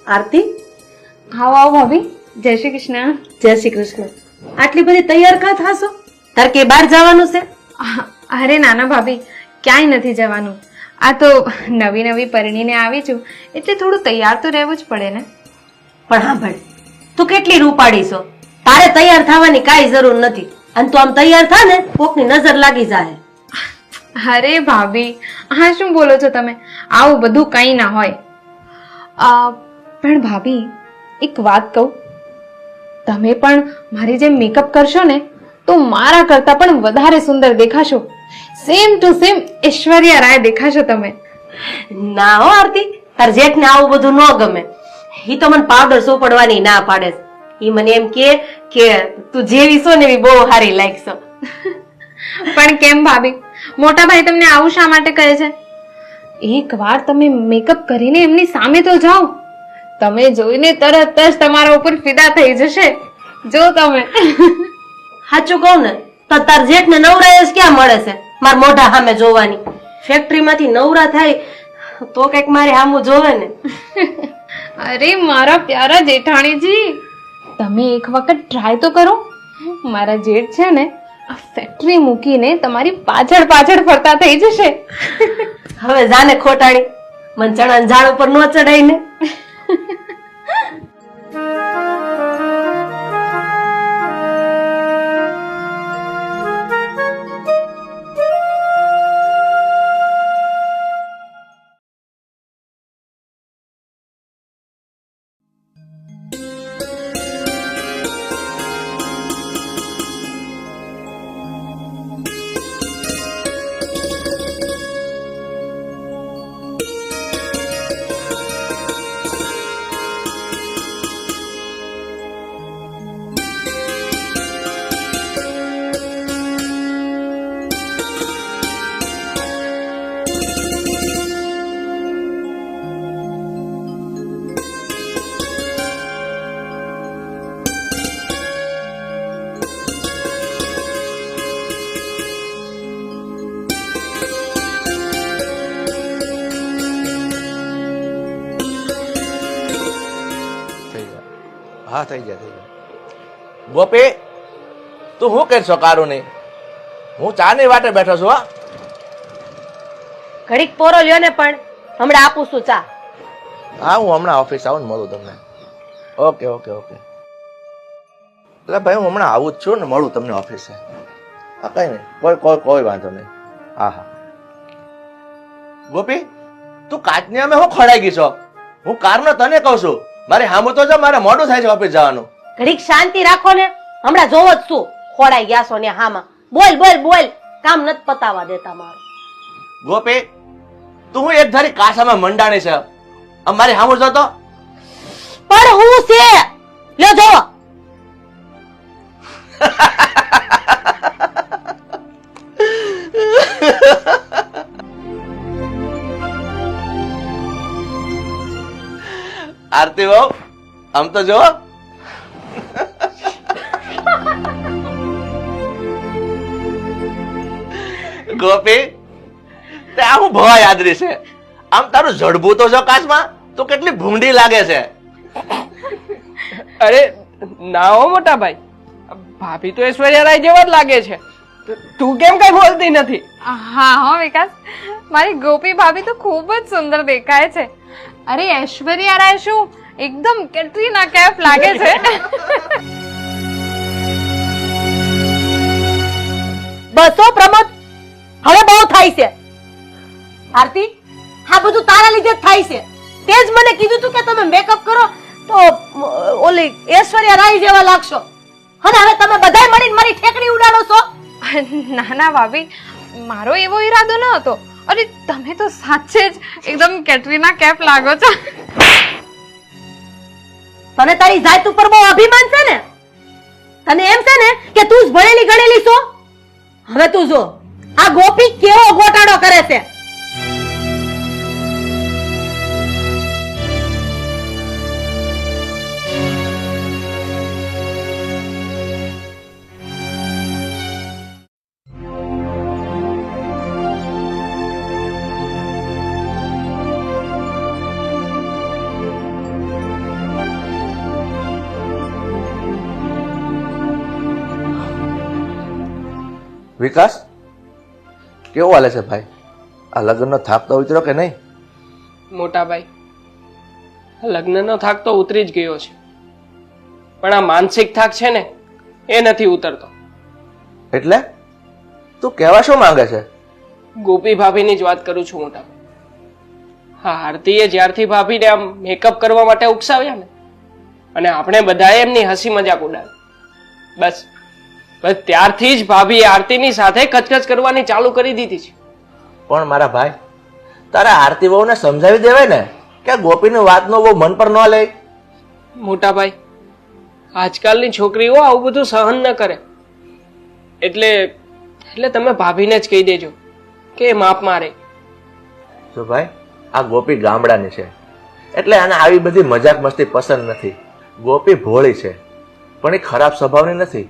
આરતી, આવો આવો ભાભી. જય શ્રી કૃષ્ણ. જય શ્રી કૃષ્ણ. આટલી બધી તૈયાર કાં થાશો? તાર કે બહાર જવાનું છે? અરે નાના ભાભી, ક્યાંય નથી જવાનું. આ તો નવી નવી પરણીને આવી છું એટલે થોડું તૈયાર તો રહેવું જ પડે ને. પણ હા ભાઈ, તું કેટલી રૂપાળી છો, તારે તૈયાર થવાની કાંઈ જરૂર નથી. અને તું આમ તૈયાર થા ને કોકની નજર લાગી જાય. અરે ભાભી, હા શું બોલો છો તમે? આવું બધું કંઈ ના હોય. પણ ભાભી, એક વાત કહું, તમે પણ મારી જેમ મેકઅપ કરશો ને તો મારા કરતા પણ વધારે સુંદર દેખાશો. Same to same Aishwarya Rai દેખાશો તમે. ના હો આરતી, તાર જેઠને આવું બધું ન ગમે. ઈ તો મને પાવડર સોપડવાની ના પાડે છે. ઈ મને એમ કે તું જેવી છો ને એવી બહુ સારી લાગશો. પણ કેમ ભાભી, મોટા ભાઈ તમને આવું શા માટે કહે છે? એક વાર તમે મેકઅપ કરીને એમની સામે તો જાઓ, તમે જોઈને તરત જ તમારા ઉપર ફિદા થઈ જશે. જો તમે સાચું કહું ને તો તાર જેઠને નવરાય જ ક્યાં મળે છે માર મોઢા સામે જોવાની. ફેક્ટરીમાંથી નવરા થાય તો કઈક મારે સામું જોવે ને. અરે મારા પ્યારા જેઠાણીજી, તમે એક વખત ટ્રાય તો કરો. મારા જેઠ છે ને આ ફેક્ટરી મૂકીને તમારી પાછળ પાછળ ફરતા થઈ જશે. હવે જાને ખોટાણી, મન ચણા ઝાડ ઉપર ન ચડાય ને. હા થઈ જાય. ગોપી, તું શું કરશો? કારું નહીં, હું ચા ની વાટે બેઠો છું. હા, ઘડીક પોરો લ્યો ને, પણ હમણાં આપું છું ચા. હા, હું હમણાં ઓફિસ આવું ને મળું તમને. Okay okay okay. એટલે ભાઈ હું હમણાં આવું જ છું ને, મળું તમને ઓફિસે. હા કઈ નહીં, કોઈ વાંધો નહીં. હા હા. ગોપી, તું કાચની અમે હું ખોડાઈ ગઈ છો? હું કારનો તને કહું છું, મારે હામું તો જો, મારે મોડું થાય છે ઓફિસ જવાનું. ઘડીક શાંતિ રાખો ને, હમણાં જોવો જ શું ખોડાઈ ગયા છો ને હામાં. બોલ બોલ બોલ, કામ નથી પતાવા દેતા મારું. ગોપી, તું હું એક ધારી કાસામાં મંડાણી છે, મારી હામું જો તો. પણ હું છે લ્યો જોવો. આરતી બહુ, આમ તો જો. ગોપી, તે આ હું ભવા યાદરી છે. આમ તારું જડબું તો જો કાચમાં, તો કેટલી ભૂંડી લાગે છે. અરે ના હો મોટા ભાઈ, ભાભી તો ઐશ્વર્યા રાય જેવા જ લાગે છે. તું કેમ કઈ બોલતી નથી? હા હો વિકાસ, મારી ગોપી ભાભી તો ખૂબ જ સુંદર દેખાય છે. અરે ઐશ્વર્યા રાય શું, એકદમ કેટરીના કૈફ લાગે છે. બસો પ્રમોદ, હવે બહુ થાય છે. આરતી, આ બધું તારા લીધે જ થાય છે. તે જ મને કીધું તું કે તમે મેકઅપ કરો તો ઓલી ઐશ્વર્યા રાય જેવા લાગશો. અને હવે તમે બધાય મળીને મારી ઠેકડી ઉડાડો છો. ના ના ભાભી, મારો એવો ઈરાદો ન હતો. અરે તમે તો સાચે જ એકદમ કેટરીના કૈફ લાગો છો. તને તારી જાત ઉપર બહુ અભિમાન છે ને. તને એમ છે ને કે તું જ ભણેલી ગણેલી છો. હવે તું જો આ ગોપી કેવો ગોટાળો કરે છે. વિકાસ કેવો હાલે છે ભાઈ? આ લગ્નનો થાક તો ઉતર્યો કે નહીં? મોટા ભાઈ, લગ્નનો થાક તો ઉતરી જ ગયો છે, પણ આ માનસિક થાક છે ને એ નથી ઉતરતો. એટલે તું કહેવા શું માંગે છે? ગોપી ભાભીની જ વાત કરું છું મોટા ભાઈ. હા, આરતીએ જ્યારથી ભાભીને આમ મેકઅપ કરવા માટે ઉકસાવ્યા ને, અને આપણે બધાએ એમની હસી મજાક ઉડાવી, બસ બસ ત્યારથી જ ભાભીએ આરતીની સાથે કચકચ કરવાની ચાલુ કરી દીધી છે. પણ મારા ભાઈ, તારા આરતી બહુને સમજાવી દેવાય ને કે ગોપીની વાતનો બહુ મન પર ન લે. મોટા ભાઈ, આજકાલની છોકરીઓ આવું બધું સહન ન કરે, એટલે તમે ભાભીને જ કહી દેજો કે એ માપ મારે. જો ભાઈ, આ ગોપી ગામડાની છે એટલે આને આવી બધી મજાક મસ્તી પસંદ નથી. ગોપી ભોળી છે પણ એ ખરાબ સ્વભાવની નથી.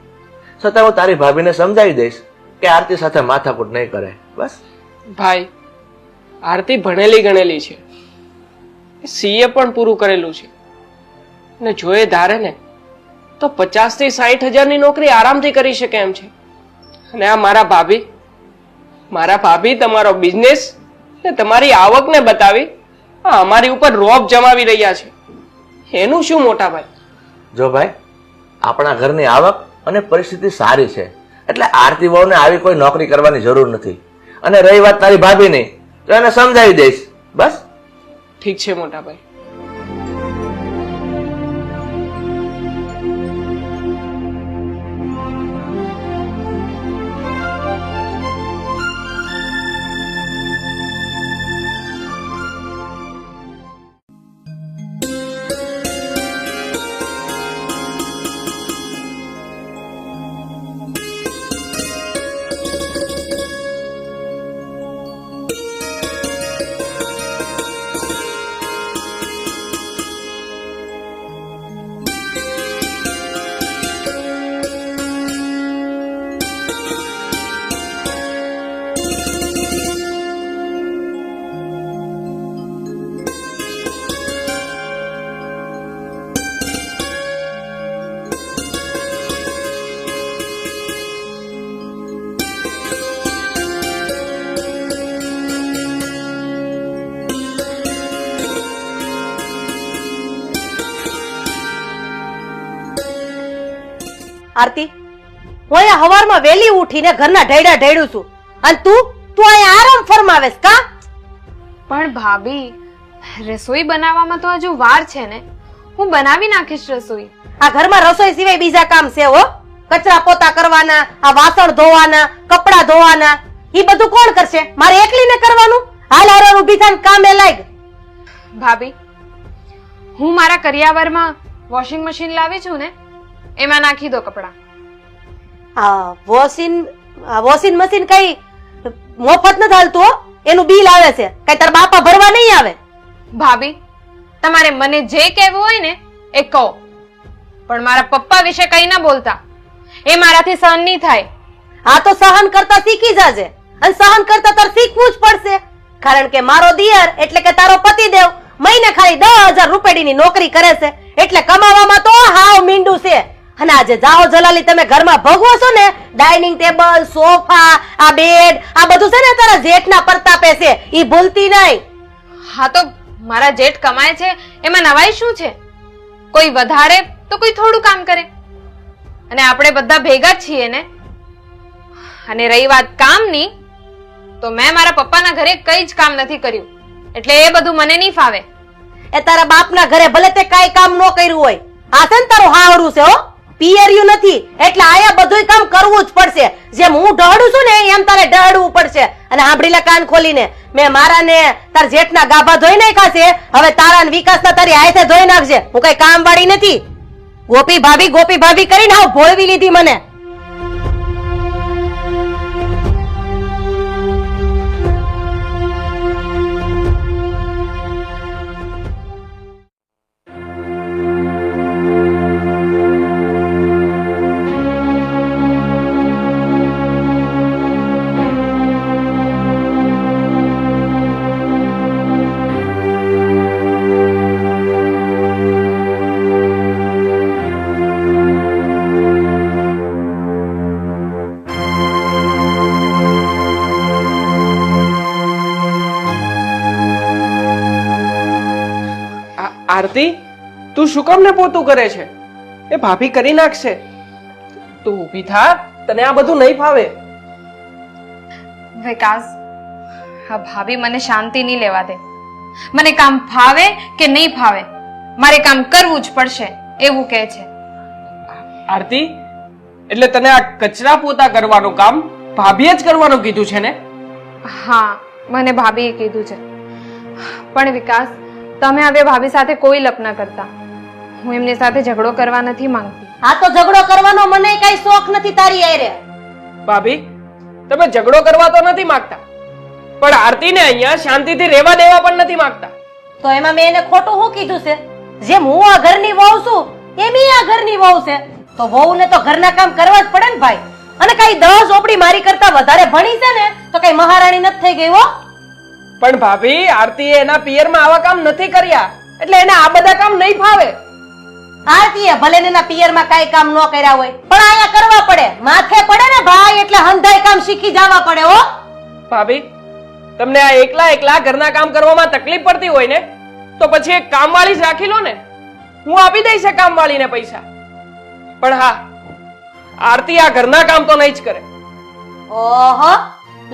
છતાં હું તારી ભાભીને સમજાવી દઈશ કે આરતી સાથે માથાકૂટ નહીં કરે. બસ. ભાઈ, આરતી ભણેલી ગણેલી છે, સીએ પણ પૂરું કરેલું છે, અને જો એ ધારે ને તો 50 થી 60 હજારની નોકરી આરામથી કરી શકે એમ છે. અને આ મારા ભાભી તમારો બિઝનેસ ને તમારી આવકને બતાવી અમારી ઉપર રોબ જમાવી રહ્યા છે. એનું શું મોટા ભાઈ? જો ભાઈ, આપણા ઘરની આવક અને પરિસ્થિતિ સારી છે એટલે આરતી વહુને આવી કોઈ નોકરી કરવાની જરૂર નથી. અને રહી વાત તારી ભાભીની, તો એને સમજાવી દઈશ. બસ. ઠીક છે મોટા ભાઈ. આરતી, હું અહીંયા હવારમાં વહેલી ઉઠીને ઘરના ઢેડા ઢેડું છું અને તું અહીંયા આરામ ફરમાવેશ કા? પણ ભાભી, રસોઈ બનાવવામાં તો હજુ વાર છે ને. હું બનાવી નાખીશ રસોઈ. આ ઘરમાં રસોઈ સિવાય બીજા કામ છે હો? કચરા પોતા કરવાના, આ વાસણ ધોવાના, કપડા ધોવાના, એ બધું કોણ કરશે? મારે એકલીને કરવાનું? હાલ હાર ઊભી થઈને કામે લાગ. ભાભી, હું મારા કરિયાવરમાં વોશિંગ મશીન લાવી છું ને, એમાં નાખી દો કપડા. આ વોશિંગ મશીન કઈ મફત નથી હાલતું હો, એનું બિલ આવે છે. કઈ તાર બાપા ભરવા નહીં આવે. ભાભી, તમારે મને જે કહેવું હોય ને એ કહો, પણ મારા પપ્પા વિશે કઈ ના બોલતા. એ મારાથી સહન નહીં થાય. આ તો સહન કરતા શીખી જાજે, અને સહન કરતા તાર શીખવું જ પડશે. કારણ કે મારો દિયર એટલે કે તારો પતિદેવ મહિને ખાલી 10,000 રૂપિયાની નોકરી કરે છે, એટલે કમાવામાં તો હાવ મીંડું છે. અને આજે જાઓ જલાલી તમે ઘરમાં ભોગવો છો ને, ડાઇનિંગ ટેબલ, સોફા, આ બેડ, આ બધું છે ને તારા જેઠના પ્રતાપે છે, ઈ ભૂલતી નહીં. હા, તો મારા જેઠ કમાય છે એમાં નવાઈ શું છે? કોઈ વધારે તો કોઈ થોડું કામ કરે, અને આપણે બધા ભેગા જ છીએ ને. અને રહી વાત કામની, તો મેં મારા પપ્પાના ઘરે કઈ જ કામ નથી કર્યું, એટલે એ બધું મને નહીં ફાવે. એ તારા બાપના ઘરે ભલે તે કાઈ કામ ન કર્યું હોય, આ છે ને તારું હાવરું છે હો, પિયર્યું નથી, એટલે આયા બધુંય કામ કરવું જ પડશે. જેમ હું ઢળું છું ને એમ તારે ઢળવું પડશે. અને સાંભળી લે કાન ખોલીને, મેં મારા ને તાર જેઠના ગાભા ધોઈ નાખ્યા છે, હવે તારા ને વિકાસના તારી હાથે ધોઈ નાખજે. હું કઈ કામ વાળી નથી. ગોપી ભાભી કરીને હાવ ભોળવી લીધી મને. આરતી, તું શું કામ ને પોતું કરે છે? એ ભાભી કરી નાખશે. તું ઊભી થા, તને આ બધું નહીં ફાવે. વિકાસ, હા ભાભી મને શાંતિ નહીં લેવા દે. મને કામ ફાવે કે નહીં ફાવે, મારે કામ કરવું જ પડશે એવું કહે છે. આરતી, એટલે તને આ કચરા પોતા કરવાનું કામ ભાભીએ જ કરવાનું કીધું છે ને? હા, મને ભાભીએ કીધું છે. પણ વિકાસ, તમે હવે ભાભી સાથે કોઈ લપ ન કરતા. હું એમની સાથે ઝઘડો કરવા નથી માંગતી. આ તો ઝઘડો કરવાનો મને કઈ શોખ નથી તારી હારે. ભાભી, તમે ઝઘડો કરવા તો નથી માંગતા, પણ આરતીને અહીંયા શાંતિથી રહેવા દેવા પણ નથી માંગતા. તો એમાં મેં એને ખોટું શું કીધું છે? જેમ હું આ ઘરની વહુ છું એમ ઈ આ ઘરની વહુ છે, તો વહુને તો ઘરના કામ કરવા જ પડે ને ભાઈ. અને કઈ 10 ચોપડી મારી કરતા વધારે ભણી છે ને તો કઈ મહારાણી નથી થઈ ગઈ હો. પણ ભાભી, આરતીએ એના પિયરમાં આવા કામ નથી કર્યા, એટલે એને આ બધા કામ નહીં ફાવે. આરતીએ ભલે ને એના પિયરમાં કઈ કામ ન કર્યા હોય, પણ અહીંયા કરવા પડે. માથે પડે ને ભાઈ એટલે હંધાઈ કામ શીખી જવા પડે હો. ભાભી, તમને આ એકલા એકલા ઘરના કામ કરવામાં તકલીફ પડતી હોય ને, તો પછી એક કામવાળી જ રાખી લો ને. હું આપી દઈશ એ કામવાળીને પૈસા. પણ હા, આરતી આ ઘરના કામ તો નહીં જ કરે. ઓહો,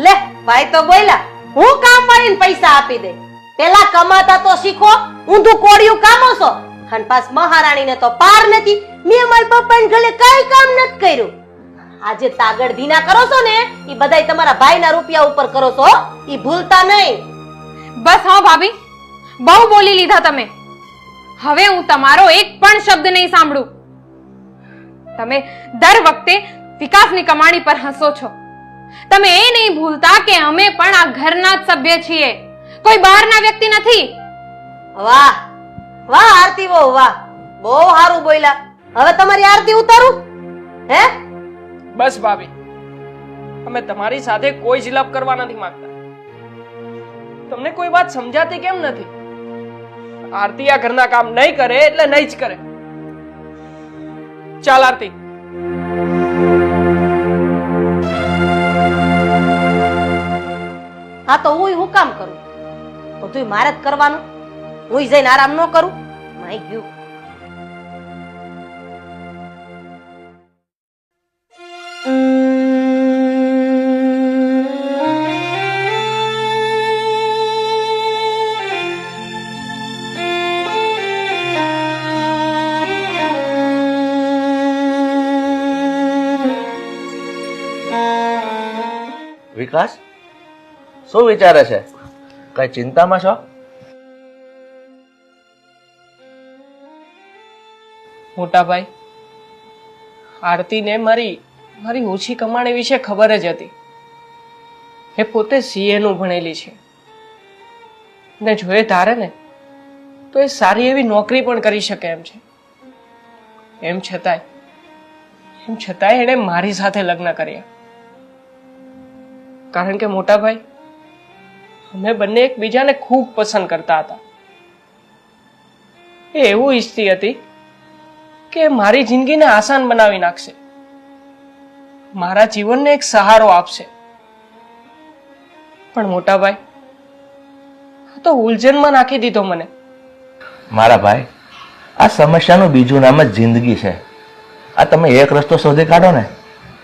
લે ભાઈ તો બોલ્યા, હું કામવાળીને પૈસા આપી દે. પેલા કમાતા તો શીખો, ઊંધું કોડિયું કામો છો. અને પાસ મહારાણીને તો પાર નથી. મેં મારા પપ્પાને ઘરે કઈ કામ નથી કર્યું. આજે તાગડ ધીના કરો છો ને ઈ બધાય તમારા ભાઈના રૂપિયા ઉપર કરો છો, ઈ ભૂલતા નહીં. બસ હા ભાભી, બહુ બોલી લીધા તમે. હવે હું તમારો એક પણ શબ્દ નહીં સાંભળું. તમે દર વખતે વિકાસની કમાણી પર હસો છો. તમે એ નહીં ભૂલતા કે અમે પણ આ ઘરના જ સભ્ય છીએ, કોઈ બહારના વ્યક્તિ નથી. વાહ વાહ આરતી બહુ વાહ, બહુ સારું બોલ્યા. હવે તમારી આરતી ઉતારું હે? બસ ભાભી, અમે તમારી સાથે કોઈ જ લપ કરવા નથી માંગતા. તમને કોઈ વાત સમજાતી કેમ નથી? આરતી આ ઘરના કામ નહીં કરે એટલે નહીં જ કરે. ચાલ આરતી. હા તો હું કામ કરું? બધું મારે જ કરવાનું. હું જઈને આરામ ન કરું? માય ગયું. વિકાસ, શું વિચારે છે? કઈ ચિંતામાં છો? મોટા ભાઈ, આરતીને મારી ઓછી કમાણી વિશે ખબર જ હતી. એ પોતે CA નું ભણેલી છે ને જો એ ધારે ને તો એ સારી એવી નોકરી પણ કરી શકે એમ છે. એમ છતાંય એણે મારી સાથે લગ્ન કર્યા. કારણ કે મોટા ભાઈ, અમે બંને એકબીજાને ખૂબ પસંદ કરતા હતા. એ એવું ઈચ્છતી હતી કે મારી જિંદગીને આસાન બનાવી નાખશે, મારા જીવનને એક સહારો આપશે. પણ મોટા ભાઈ, આ તો ઉલઝનમાં નાખી દીધો મને. મારા ભાઈ, આ સમસ્યાનું બીજું નામ જ જિંદગી છે. આ તમે એક રસ્તો શોધી કાઢો ને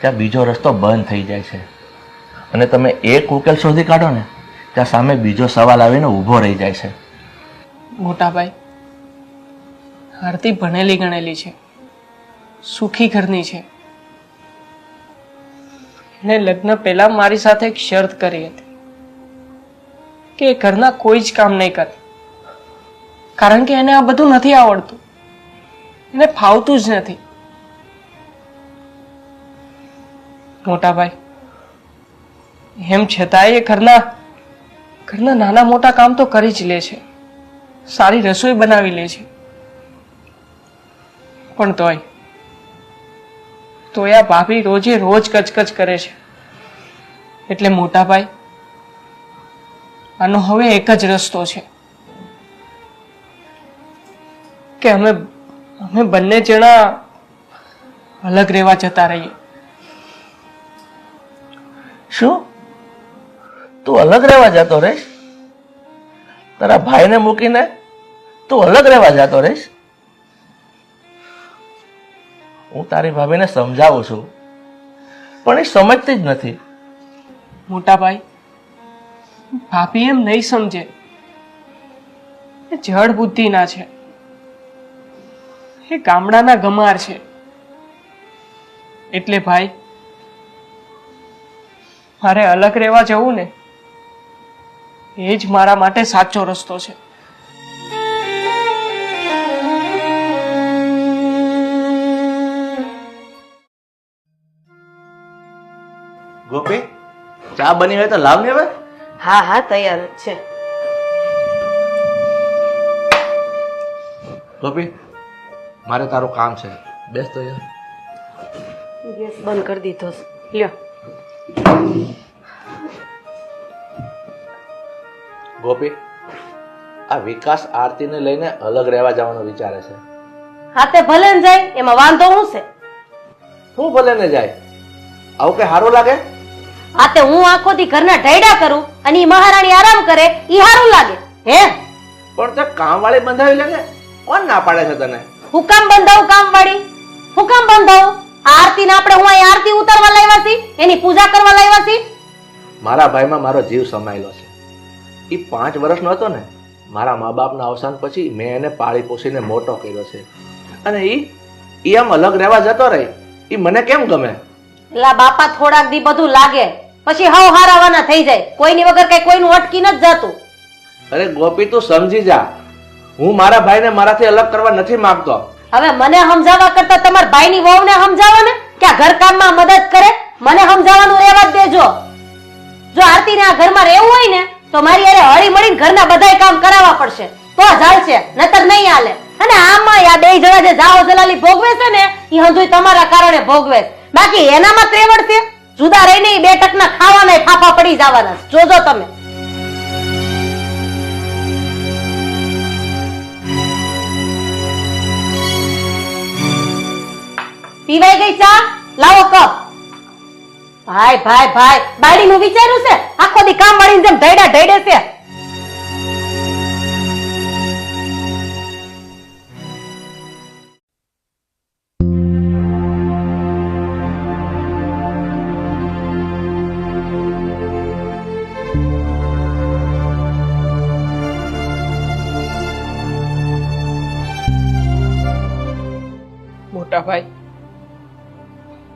ત્યાં બીજો રસ્તો બંધ થઈ જાય છે, અને તમે એક ઉકેલ શોધી કાઢો ને ત્યાં સામે બીજો સવાલ આવીને ઊભો રહી જાય છે. મોટા ભાઈ, આરતી ભણેલી ગણેલી છે, સુખી ઘરની છે. એને લગ્ન પહેલા મારી સાથે એક શરત કરી હતી કે એ ઘરના કોઈ જ કામ નહીં કરે, કારણ કે એને આ બધું નથી આવડતું, એને ફાવતું જ નથી. મોટા ભાઈ, એમ છતાંય એ ઘરના નાના મોટા કામ તો કરી જ લે છે, સારી રસોઈ બનાવી લે છે. પણ તોય આ ભાભી રોજે રોજ કચકચ કરે છે. એટલે મોટા ભાઈ, આનો હવે એક જ રસ્તો છે કે અમે બંને જણા અલગ રહેવા જતા રહીએ. શું તું અલગ રહેવા જતો રહીશ? તારા ભાઈને મૂકીને તું અલગ રહેવા જતો રહીશ? હું તારી ભાભીને સમજાવું છું, પણ એ સમજતી જ નથી. મોટા ભાઈ, ભાભી એમ નહીં સમજે. એ જડ બુદ્ધિના છે, એ ગામડાના ગમાર છે. એટલે ભાઈ, મારે અલગ રહેવા જવું ને એ જ મારા માટે સાચો રસ્તો છે. ગોપી, ચા બની હોય તો લાવ ને હવે. હા હા તૈયાર જ છે. ગોપી, મારે તારું કામ છે, બેસ તો યાર. ગેસ બંધ કરી દીધો છે. લ્યો. ગોપી, આ વિકાસ આરતીને લઈને અલગ રહેવા જવાનું વિચારે છે. હા તે ભલે ને જાય, એમાં વાંધો શું છે? હું ભલે ને જાય, આવું કઈ સારું લાગે? આ તે હું આખો દી ઘરના ઢૈડા કરું અને ઈ મહારાણી આરામ કરે, ઈ સારું લાગે હે? પણ તે કામ વાળી બંધાવી લે ને. કોણ ના પાડે છે તને? હું કામ બંધાવું કામ વાળી? હું કામ બંધાવું? આરતી ને આપણે હું અહીં આરતી ઉતારવા લાવ્યા છીએ, એની પૂજા કરવા લાવ્યા છીએ. મારા ભાઈમાં મારો જીવ સમાયેલો છે. એ 5 વર્ષનો હતો ને, મારા મા બાપના અવસાન પછી મેં એને પાળી પોષીને મોટો કર્યો છે. અને ઈ આમ અલગ રહેવા જતો રહે, ઈ મને કેમ ગમે? લા બાપા થોડાક દી બધું લાગે, પછી હાવ હારાવાના થઈ જાય. કોઈની વગર કઈ કોઈનું અટકી ન જતું. અરે ગોપી, તું સમજી જા. હું મારા ભાઈને મારાથી અલગ કરવા નથી માંગતો. હવે મને સમજાવવા કરતા તમારા ભાઈની વહુને સમજાવો ને, કે આ ઘરકામમાં મદદ કરે. મને સમજાવવાનું રહેવા જ દેજો. જો આરતીને આ ઘરમાં રહેવું હોય ને તો મારી અરે હળી મળીને ઘરના બધાય કામ કરાવવા પડશે, તો જ હાલશે, નતર નહીં હાલે. અને આમાં આ 2 જણા જે જાઓ જલાલી ભોગવે છે ને, એ હંધુય તમારા કારણે ભોગવે છે. બાકી એનામાં ત્રેવડ છે. જુદા રહીને 2 ટકના ખાવાના ફાફા પડી જવાના. જોજો તમે. પીવાઈ ગઈ ચા? લાવો કપ. ભાઈ ભાઈ ભાઈ, બાયડીનું વિચાર્યું છે? આખો દી કામ વાળીને જેમ ઢૈડા ઢૈડે છે. મોટા ભાઈ,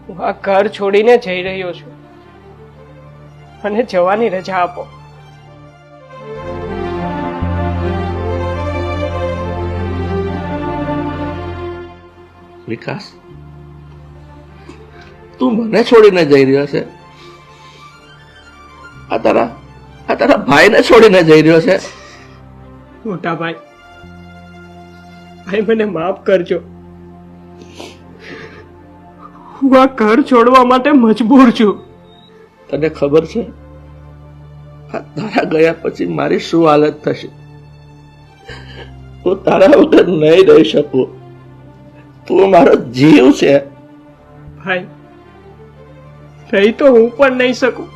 હું આ ઘર છોડીને જઈ રહ્યો છું, મને જવાની રજા આપો. વિકાસ, તું મને છોડીને જઈ રહ્યો છે? આ તારા ભાઈને છોડીને જઈ રહ્યો છે? મોટા ભાઈ, ભાઈ મને માફ કરજો. હું આ ઘર છોડવા માટે મજબૂર છું. તને ખબર છે આ તારા ગયા પછી મારી શું હાલત થશે? હું તારા વગર નહીં રહી શકું. તું મારો જીવ છે. ભાઈ, રહી તો હું પણ નહીં શકું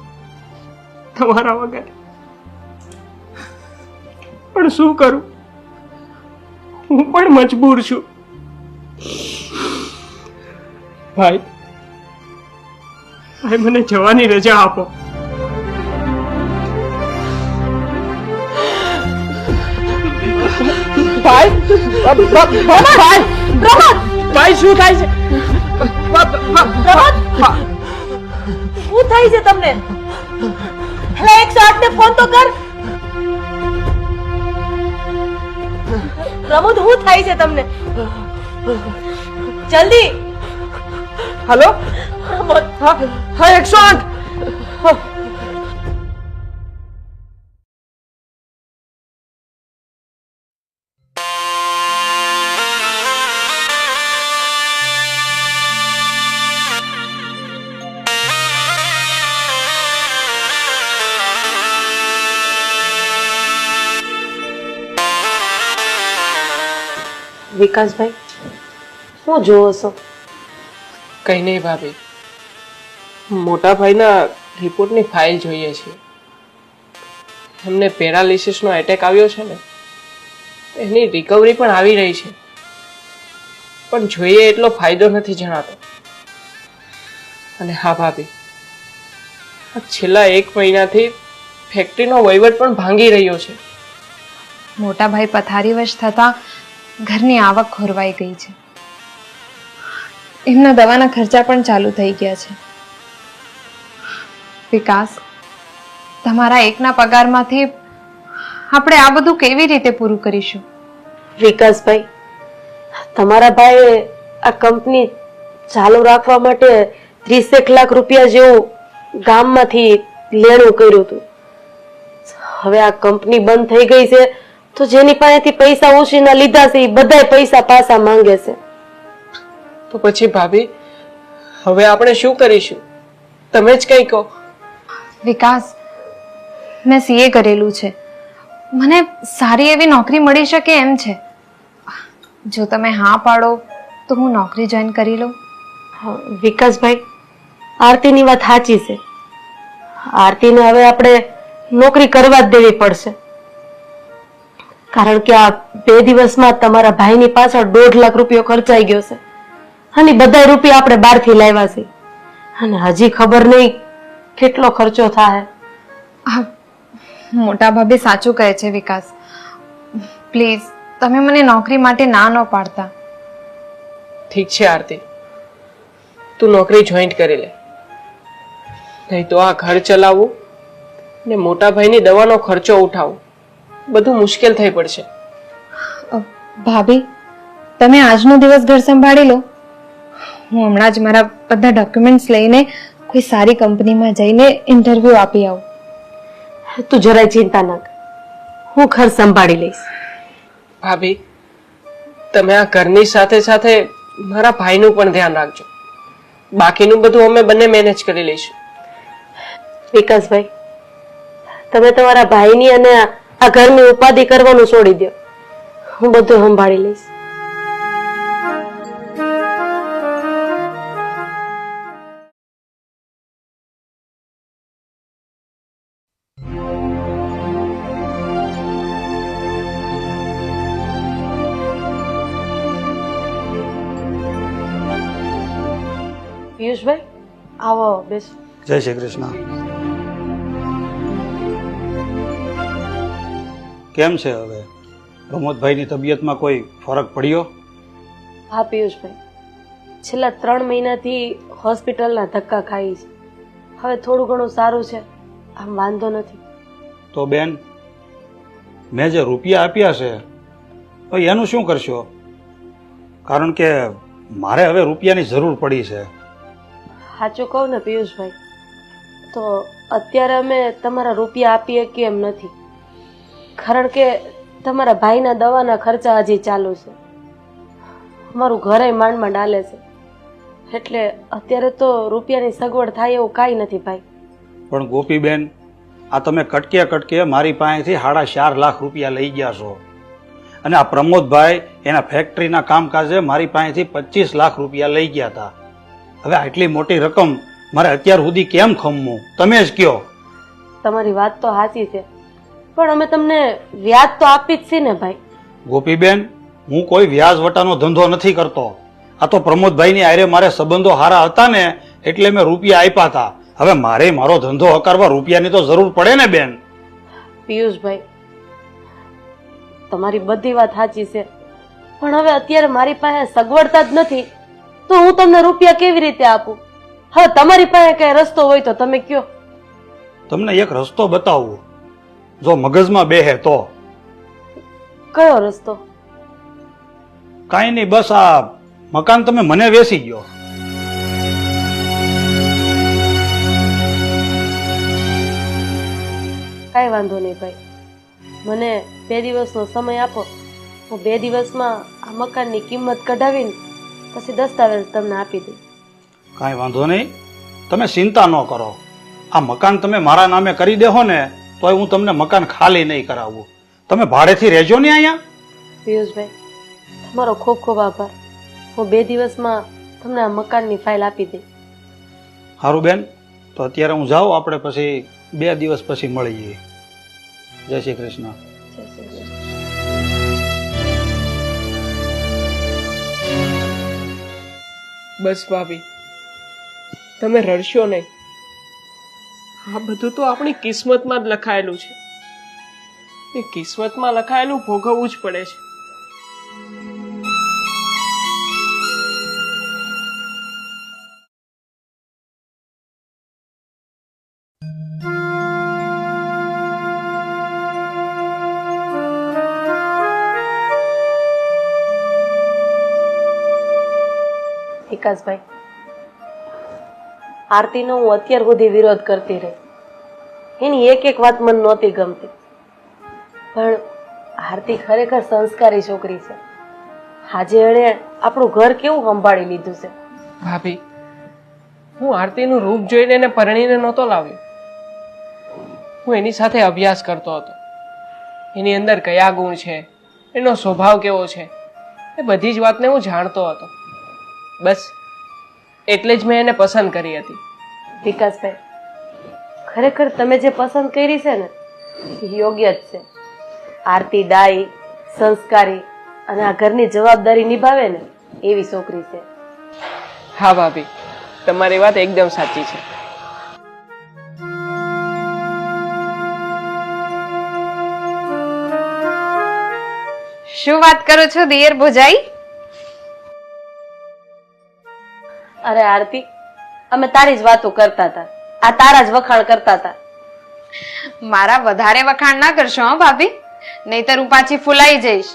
તમારા વગર, પણ શું કરું, હું પણ મજબૂર છું. ભાઈ, મને જવાની રજા આપો. ભાઈ, ભાઈ શું થાય છે? શું થાય છે તમને? હેલો, 108 ને ફોન તો કર. પ્રમોદ, શું થાય છે તમને? જલ્દી. હેલો, પ્રમોદ. હા 108. વિકાસભાઈ, શું જોવો છો? કઈ નહીં ભાભી, મોટા ભાઈના રિપોર્ટની ફાઇલ જોઈએ છે. એમને પેરાલિસિસનો એટેક આવ્યો છે ને, એની રિકવરી પણ આવી રહી છે, પણ જોઈએ એટલો ફાયદો નથી જણાતો. અને હા ભાભી, આ છેલ્લા 1 મહિનાથી ફેક્ટરીનો વહીવટ પણ ભાંગી રહ્યો છે. મોટા ભાઈ પથારીવશ થતા ઘરની આવક ખોરવાઈ ગઈ છે. એમના દવાના ખર્ચા પણ ચાલુ થઈ ગયા છે. વિકાસ, તમારા એકના પગારમાંથી આપણે આ બધું કેવી રીતે પૂરું કરીશું? વિકાસભાઈ, તમારા ભાઈએ આ કંપની ચાલુ રાખવા માટે 30 લાખ રૂપિયા જેવું ગામમાંથી લેણું કર્યું હતું. હવે આ કંપની બંધ થઈ ગઈ છે તો જેની પાસેથી પૈસા ઉછીના લીધા છે એ બધાય પૈસા પાછા માંગે છે. તો પછી ભાભી, હવે આપણે શું કરીશું? તમે જ કંઈ કહો. વિકાસ, મેં સીએ કરેલું છે. મને સારી એવી નોકરી મળી શકે એમ છે. જો તમે હા પાડો તો હું નોકરી જોઈન કરી લઉં. હા, વિકાસભાઈ, આરતીની વાત સાચી છે. આરતીને હવે આપણે નોકરી કરવા જ દેવી પડશે, કારણ કે આ 2 દિવસમાં તમારા ભાઈની પાછળ 1.5 લાખ રૂપિયો ખર્ચાઈ ગયો છે અને બધા રૂપિયા આપણે બહારથી લાવ્યા છે અને હજી ખબર નહીં કેટલો ખર્ચો થાય. આ મોટા ભાભી સાચું કહે છે વિકાસ. પ્લીઝ તમે મને નોકરી માટે ના ન પાડતા. ઠીક છે આરતી, તું નોકરી જોઈન્ટ કરી લે, નહીં તો આ ઘર ચલાવવું ને મોટા ભાઈની દવાનો ખર્ચો ઉઠાવવો બધું મુશ્કેલ થઈ પડશે. ભાભી, તમે આજનો દિવસ ઘર સંભાળી લો. હું હમણાં જ મારા બધા ડોક્યુમેન્ટ્સ લઈને કોઈ સારી કંપનીમાં જઈને ઇન્ટરવ્યૂ આપી આવું. તું જરાય ચિંતા ન કર, હું ઘર સંભાળી લઈશ. ભાભી, તમે આ ઘરની સાથે સાથે મારા ભાઈનું પણ ધ્યાન રાખજો. બાકીનું બધું અમે બંને મેનેજ કરી લઈશું. વિકાસભાઈ, તમે તમારા ભાઈની અને આ ઘરની ઉપાધિ કરવાનું છોડી દો. હું બધું સંભાળી લઈશ. પિયુષભાઈ, આવો બેસો. જય શ્રી કૃષ્ણ. કેમ છે હવે? પ્રમોદભાઈની તબિયતમાં કોઈ ફરક પડ્યો? હા પિયુષભાઈ, છેલ્લા 3 મહિનાથી હોસ્પિટલના ધક્કા ખાઈ છે. હવે થોડું ઘણું સારું છે, આમ વાંધો નથી. તો બેન, મેં જે રૂપિયા આપ્યા છે તો એનું શું કરશો? કારણ કે મારે હવે રૂપિયાની જરૂર પડી છે. સાચું કહું ને પિયુષભાઈ, તો અત્યારે અમે તમારા રૂપિયા આપીએ કે એમ નથી, કારણ કે તમારા ભાઈના દવાના ખર્ચા હજી ચાલુ છે. અમારું ઘરે માંડ માંડ હાલે છે, એટલે અત્યારે તો રૂપિયાની સગવડ થાય એવું કાંઈ નથી ભાઈ. પણ ગોપીબેન, આ તમે કટકે કટકે મારી પાસેથી 4.5 લાખ રૂપિયા લઈ ગયા છો, અને આ પ્રમોદભાઈ એના ફેક્ટરીના કામકાજે મારી પાસેથી 25 લાખ રૂપિયા લઈ ગયા હતા. હવે આટલી મોટી રકમ મારે અત્યાર સુધી કેમ ખમવું? તમે જ કયો. તમારી વાત તો સાચી છે, પણ અમે તમને વ્યાજ તો આપી જ છે ને ભાઈ. ગોપીબેન, હું કોઈ વ્યાજ વટાનો ધંધો નથી કરતો. આ તો પ્રમોદભાઈની આરે મારે સંબંધો સારા હતા ને એટલે મેં રૂપિયા આપ્યા હતા. હવે મારે મારો ધંધો હકારવા રૂપિયાની તો જરૂર પડે ને બેન. પિયુષભાઈ, તમારી બધી વાત સાચી છે, પણ હવે અત્યારે મારી પાસે સગવડતા જ નથી, તો હું તમને રૂપિયા કેવી રીતે આપું? હવે તમારી પાસે કઈ રસ્તો હોય તો તમે કયો. તમને એક રસ્તો બતાવું, જો મગજમાં બેહે તો. કયો રસ્તો? કાંઈ નહીં, બસ આ મકાન તમે મને વેચી ગયો. કાંઈ વાંધો નહીં ભાઈ, મને 2 દિવસનો સમય આપો. હું 2 દિવસમાં આ મકાનની કિંમત કઢાવીને પછી દસ્તાવેજ તમને આપી દઉં. કાંઈ વાંધો નહીં, તમે ચિંતા ન કરો. આ મકાન તમે મારા નામે કરી દેહો ને તોય હું તમને મકાન ખાલી નહીં કરાવું. તમે ભાડેથી રહેજો ને અહીંયા. પિયુષભાઈ, તમારો ખૂબ ખૂબ આભાર. હું 2 દિવસમાં તમને આ મકાનની ફાઇલ આપી દઈ. સારું બેન, તો અત્યારે હું જાઉં, આપણે પછી 2 દિવસ પછી મળીએ. જય શ્રી કૃષ્ણ. જય શ્રી કૃષ્ણ. બસ ભાભી, તમે રડશો નહીં. આ બધું તો આપણી કિસ્મતમાં જ લખાયેલું છે. એ કિસ્મતમાં લખાયેલું ભોગવવું જ પડે છે. વિકાસભાઈ, આરતીનો હું અત્યાર સુધી વિરોધ કરતી રહી. એની એક એક વાત મને નહોતી ગમતી, પણ આરતી ખરેખર સંસ્કારી છોકરી છે. આજે એણે આપણું ઘર કેવું સંભાળી લીધું છે. ભાભી, હું આરતીનું રૂપ જોઈને એને પરણીને નહોતો લાવ્યો. હું એની સાથે અભ્યાસ કરતો હતો. એની અંદર કયા ગુણ છે, એનો સ્વભાવ કેવો છે, એ બધી જ વાતને હું જાણતો હતો. બસ એટલે જ મેં એને પસંદ કરી હતી. વિકાસભાઈ, ખરેખર તમે જે પસંદ કરી છે ને એ યોગ્ય જ છે. આરતી ડાઈ, સંસ્કારી અને આ ઘરની જવાબદારી નિભાવે ને એવી છોકરી છે. હા ભાભી, તમારી વાત એકદમ સાચી છે. શું વાત કરો છો દિયર ભોજાઈ? અરે આરતી, અમે તારી જ વાતો કરતા હતા, આ તારા જ વખાણ કરતા હતા. મારા વધારે વખાણ ના કરશો હો ભાભી, નહીતર હું પાછી ફૂલાઈ જઈશ.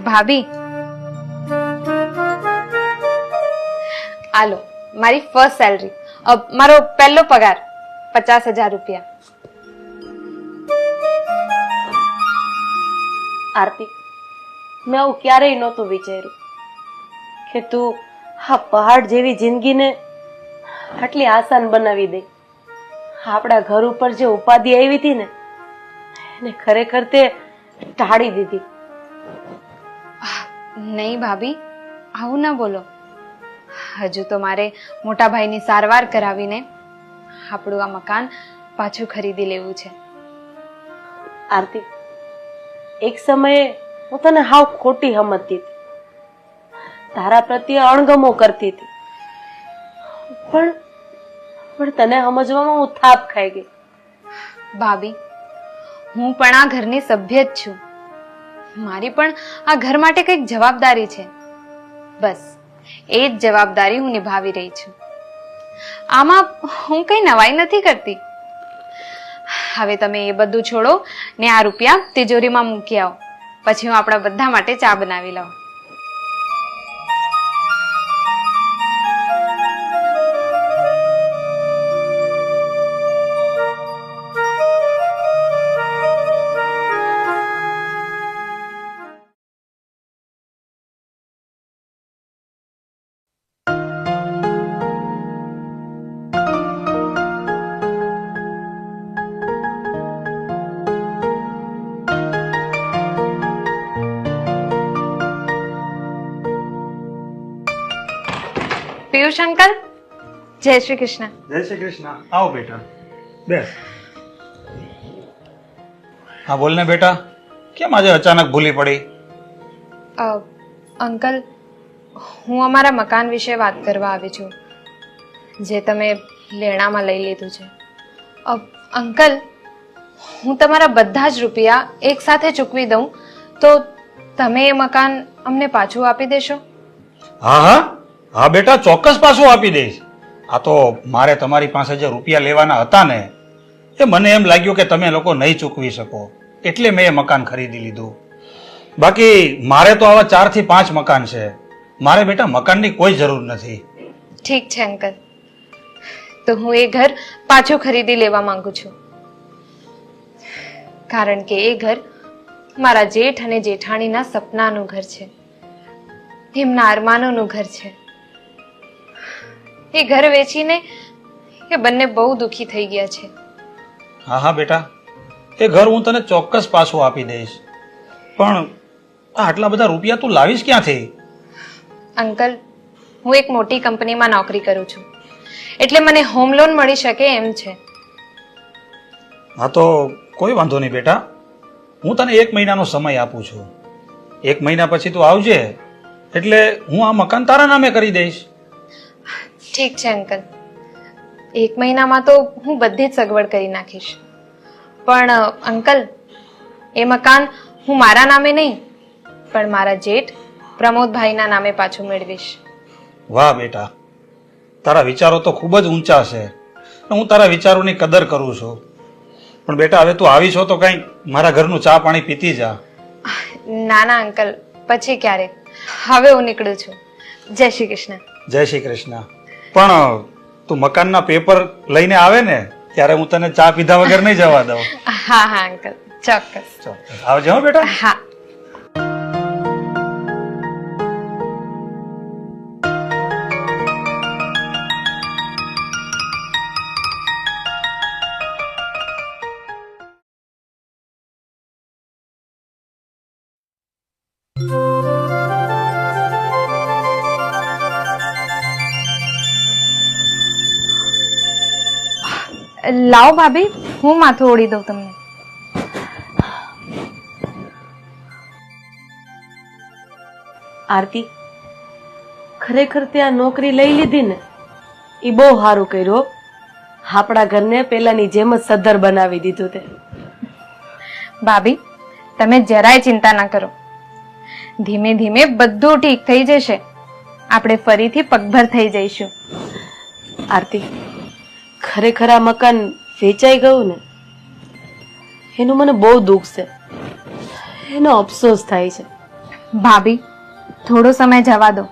ભાભી, આલો મારી ફર્સ્ટ સેલરી, મારો પહેલો પગાર 50,000 રૂપિયા. આરતી, મેં આવું ક્યારેય નહોતું વિચાર્યું કે તું આ પહાડ જેવી જિંદગીને આટલી આસાન બનાવી દે. આપણા ઘર ઉપર જે ઉપાધિ આવી હતી ને એને ખરેખર તે ટાળી દીધી. નહીં ભાભી, આવું ના બોલો. હજુ તો મારે મોટા ભાઈની સારવાર કરાવીને આપણું આ મકાન પાછું ખરીદી લેવું છે. આરતી, એક સમયે હું તને હાવ ખોટી સમજતી હતી, તારા પ્રત્યે અણગમો કરતી હતી, પણ તને સમજવામાં હું થાપ ખાઈ ગઈ. ભાભી, હું પણ આ ઘરની સભ્ય જ છું. મારી પણ આ ઘર માટે કંઈક જવાબદારી છે. બસ એ જ જવાબદારી હું નિભાવી રહી છું. આમાં હું કઈ નવાઈ નથી કરતી. હવે તમે એ બધું છોડો ને આ રૂપિયા તિજોરીમાં મૂકી આવો, પછી હું આપણા બધા માટે ચા બનાવી લઉં. પિયુષ અંકલ, જય શ્રી કૃષ્ણ. જય શ્રી કૃષ્ણ. આવો બેટા, બેસ. હા બોલ ને બેટા, કેમ આજે અચાનક ભૂલી પડી? અંકલ, હું અમારા મકાન વિશે વાત કરવા આવી છું, જે તમે લેણામાં લઈ લીધું છે. અંકલ, હું તમારા બધા જ રૂપિયા એક સાથે ચૂકવી દઉં તો તમે એ મકાન અમને પાછું આપી દેશો? હા હા હા બેટા, ચોક્કસ પાછું આપી દઈશ. આ તો મારે તમારી પાસે જે રૂપિયા લેવાના હતા ને એ મને એમ લાગ્યું કે તમે લોકો નહીં ચૂકવી શકો, એટલે મેં એ મકાન ખરીદી લીધું. બાકી મારે તો આવા 4 થી 5 મકાન છે. મારે બેટા મકાનની કોઈ જરૂર નથી. ઠીક છે અંકલ, તો હું એ ઘર પાછું ખરીદી લેવા માંગુ છું, કારણ કે એ ઘર મારા જેઠ અને જેઠાણીના સપનાનું ઘર છે, એમના અરમાનોનું ઘર છે. એ ઘર વેચીને એ બંને બહુ દુખી થઈ ગયા છે. હા હા બેટા, એ ઘર હું તને ચોક્કસ પાછું આપી દઈશ. પણ આટલા બધા રૂપિયા તું લાવીશ ક્યાંથી? અંકલ, હું એક મોટી કંપનીમાં નોકરી કરું છું, એટલે મને હોમ લોન મળી શકે એમ છે. હા તો કોઈ વાંધો નહીં બેટા, હું તને 1 મહિનાનો સમય આપું છું. 1 મહિના પછી તું આવજે એટલે હું આ મકાન તારા નામે કરી દઈશ. ઠીક છે અંકલ, 1 મહિનામાં તો હું બધી જ સગવડ કરી નાખીશ. પણ અંકલ, એ મકાન હું મારા નામે નહીં પણ મારા જેઠ પ્રમોદભાઈના નામે પાછું મેળવીશ. વાહ બેટા, તારા વિચારો તો ખૂબ જ ઊંચા છે. હું તારા વિચારોની કદર કરું છું. પણ બેટા હવે તું આવી છો તો કંઈ મારા ઘરનું ચા પાણી પીતી જા. ના ના અંકલ, પછી ક્યારે. હવે હું નીકળું છું. જય શ્રી કૃષ્ણ. જય શ્રી કૃષ્ણ. પણ તું મકાનના પેપર લઈને આવે ને ત્યારે હું તને ચા પીધા વગર નહીં જવા દઉં. હા હા અંકલ, ચોક્કસ. ચોક્કસ આવજે હો બેટા. હા. લાવો ભાભી, હું માથું ઓળી દઉં તમને. આરતી, ખરેખર તે આ નોકરી લઈ લીધી ને એ બહુ સારું કર્યું. આપણા ઘરને પેલાની જેમ જ સદ્ધર બનાવી દીધું તે. ભાભી, તમે જરાય ચિંતા ના કરો. ધીમે ધીમે બધું ઠીક થઈ જશે. આપણે ફરીથી પગભર થઈ જઈશું. આરતી, ખરેખર આ મકાન વેચાઈ ગયું ને એનું મને બહુ દુઃખ છે. એનો અફસોસ થાય છે. ભાભી, થોડો સમય જવા દો.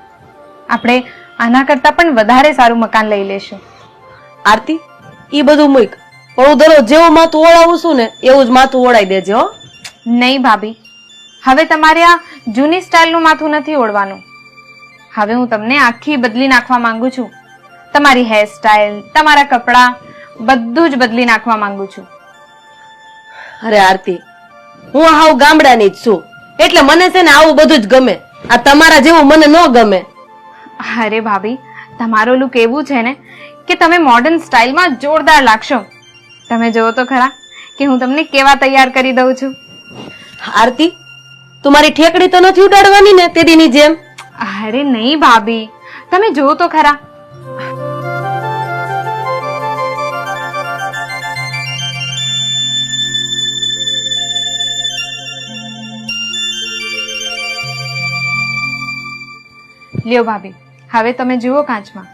આપણે આના કરતા પણ વધારે સારું મકાન લઈ લેશું. આરતી, એ બધું મૂક, પણ હું દરરોજ જેવું માથું ઓળાવું છું ને એવું જ માથું ઓળાઈ દેજે હો. નહીં ભાભી, હવે તમારે આ જૂની સ્ટાઇલનું માથું નથી ઓળવાનું. હવે હું તમને આખી બદલી નાખવા માંગુ છું. તમારી હેર સ્ટાઇલ, તમારા કપડાં બધું જ બદલી નાખવા માંગુ છું. અરે આરતી, હું હાવ ગામડાની જ છું એટલે મને છે ને આવું બધું જ ગમે. આ તમારા જેવું મને ન ગમે. અરે ભાભી, તમારો લુક એવું છે ને કે તમે મોડર્ન સ્ટાઇલમાં જોરદાર લાગશો. તમે જોવો તો ખરા કે હું તમને કેવા તૈયાર કરી દઉં છું. આરતી, તું મારી ઠેકડી તો નથી ઉડાડવાની ને તે દીની જેમ? અરે નહીં ભાભી, તમે જોવો તો ખરા. લ્યો ભાભી, હવે તમે જુઓ કાચમાં.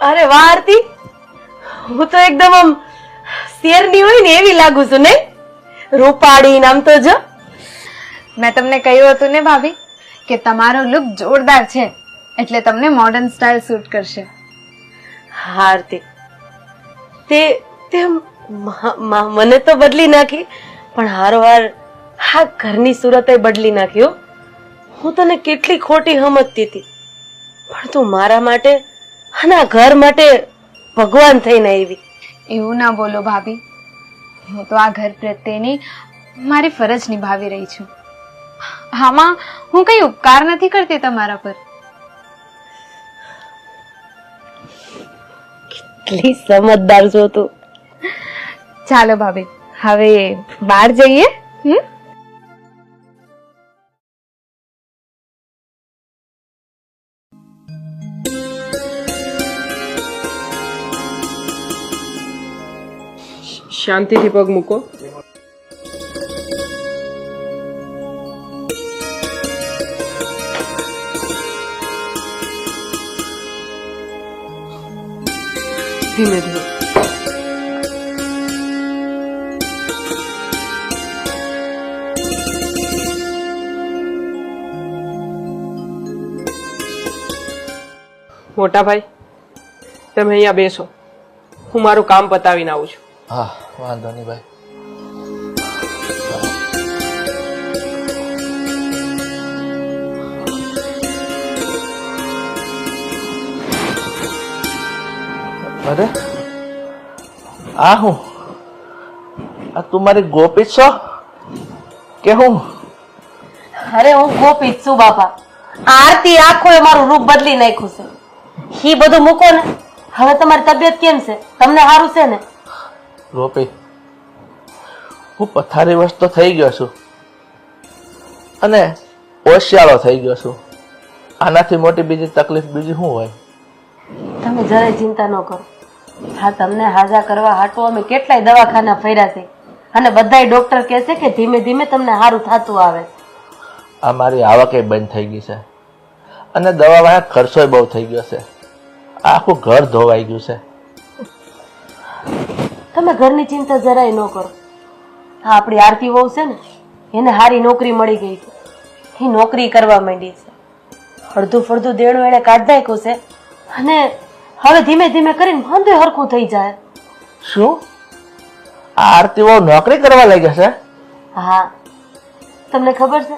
અરે વાહ આરતી, હું તો એકદમ આમ શેરની હોય ને એવી લાગુ છું ને, રૂપાળી. નામ તો જો મેં તમને કહ્યું હતું ને ભાભી કે તમારો લુક જોરદાર છે એટલે તમને મોડર્ન સ્ટાઇલ સૂટ કરશે. હા આરતી, તે મને તો બદલી નાખી પણ હારવાર હા ઘરની સુરતે બદલી નાખ્યો. હું તને કેટલી ખોટી સમજતી હતી પણ તું મારા માટે અને આ ઘર માટે ભગવાન થઈને આવી. એવું ના બોલો ભાભી, હું તો આ ઘર પ્રત્યેની મારી ફરજ નિભાવી રહી છું. આમાં હું કઈ ઉપકાર નથી કરતી તમારા પર. કેટલી સમજદાર છો તું. ચાલો ભાભી, હવે બહાર જઈએ. શાંતિથી પગ મૂકો. ધીમે ધીમે. મોટા ભાઈ, તમે અહીંયા બેસો, હું મારું કામ પતાવીને આવું છું. હા વાંધો નહીં ભાઈ. અરે આ હું આ તું મારી ગોપી છો કે હું? અરે હું ગોપી જ છું બાપા. આરતી આખો મારું રૂપ બદલી નાખ્યું છે. ઈ બધું મૂકો ને. હવે તમારી તબિયત કેમ છે? તમને સારું છે ને? ગોપી, હું પથારીવશ તો થઈ ગયો છું અને ઓશિયાળો થઈ ગયો છું. આનાથી મોટી બીજી તકલીફ બીજી શું હોય? તમે જરાય ચિંતા ન કરો. હા, તમને હાજા કરવા હાટું અમે કેટલાય દવાખાના ફર્યા છે અને બધાય ડોક્ટર કહે છે કે ધીમે ધીમે તમને સારું થતું આવે. આ મારી આવકે બંધ થઈ ગઈ છે અને દવા ખર્ચોય બહુ થઈ ગયો છે. આખું ઘર ધોવાઈ ગયું છે. તમે ઘરની ચિંતા જરાય ન કરો. હા, આપણી આરતી વહુ છે ને, એને સારી નોકરી મળી ગઈ છે. એ નોકરી કરવા માંડી છે. અડધું ફળધું દેણું એને કાઢ નાખ્યું છે અને હવે ધીમે ધીમે કરીને બધું હરખું થઈ જાય. શું આ આરતી બહુ નોકરી કરવા લાગ્યા છે? હા, તમને ખબર છે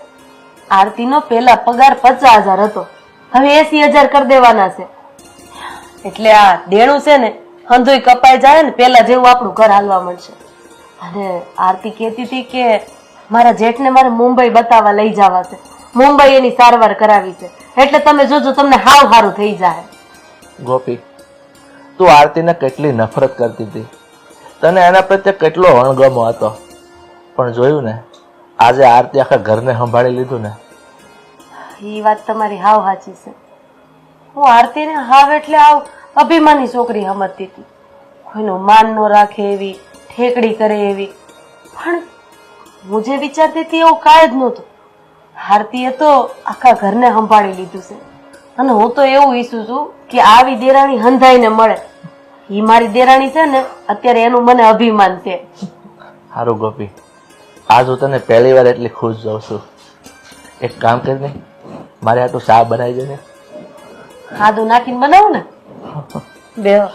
આરતીનો પહેલા પગાર 50,000 હતો, હવે 80,000 કરી દેવાના છે. એટલે આ દેણું છે ને હંધુય કપાઈ જાય ને પેલા જેવું આપણું ઘર હાલવા મળશે. અને આરતી કહેતી હતી કે મારા જેઠને મારે મુંબઈ બતાવવા લઈ જવા છે, મુંબઈ એની સારવાર કરાવી છે, એટલે તમે જોજો તમને હાવ સારું થઈ જાય. ગોપી, તું આરતીને કેટલી નફરત કરતી હતી, તને એના પ્રત્યે કેટલો અણગમો હતો, પણ જોયું ને આજે આરતી આખા ઘરને સંભાળી લીધું ને. એ વાત તમારી હાવ સાચી છે. હું આરતીને હાવ એટલે હાવ અભિમાની છોકરી સમજતી હતી, કોઈનું માન ન રાખે એવી, ઠેકડી કરે એવી. પણ હું જે વિચારતી હતી એવું કાંઈ જ નહોતું. આરતીએ તો આખા ઘરને સંભાળી લીધું છે અને હું તો એવું ઈચ્છું છું કે આવી દેરાણી હંધાઈને મળે. એ મારી દેરાણી છે ને, અત્યારે એનું મને અભિમાન છે. સારું ગોપી, આજ હું તને પહેલી વાર એટલી ખુશ જાઉં છું. એક કામ કરીને મારે આટલું ચા બનાવી દે ને. આદુ નાખીને બનાવું ને. બેહો.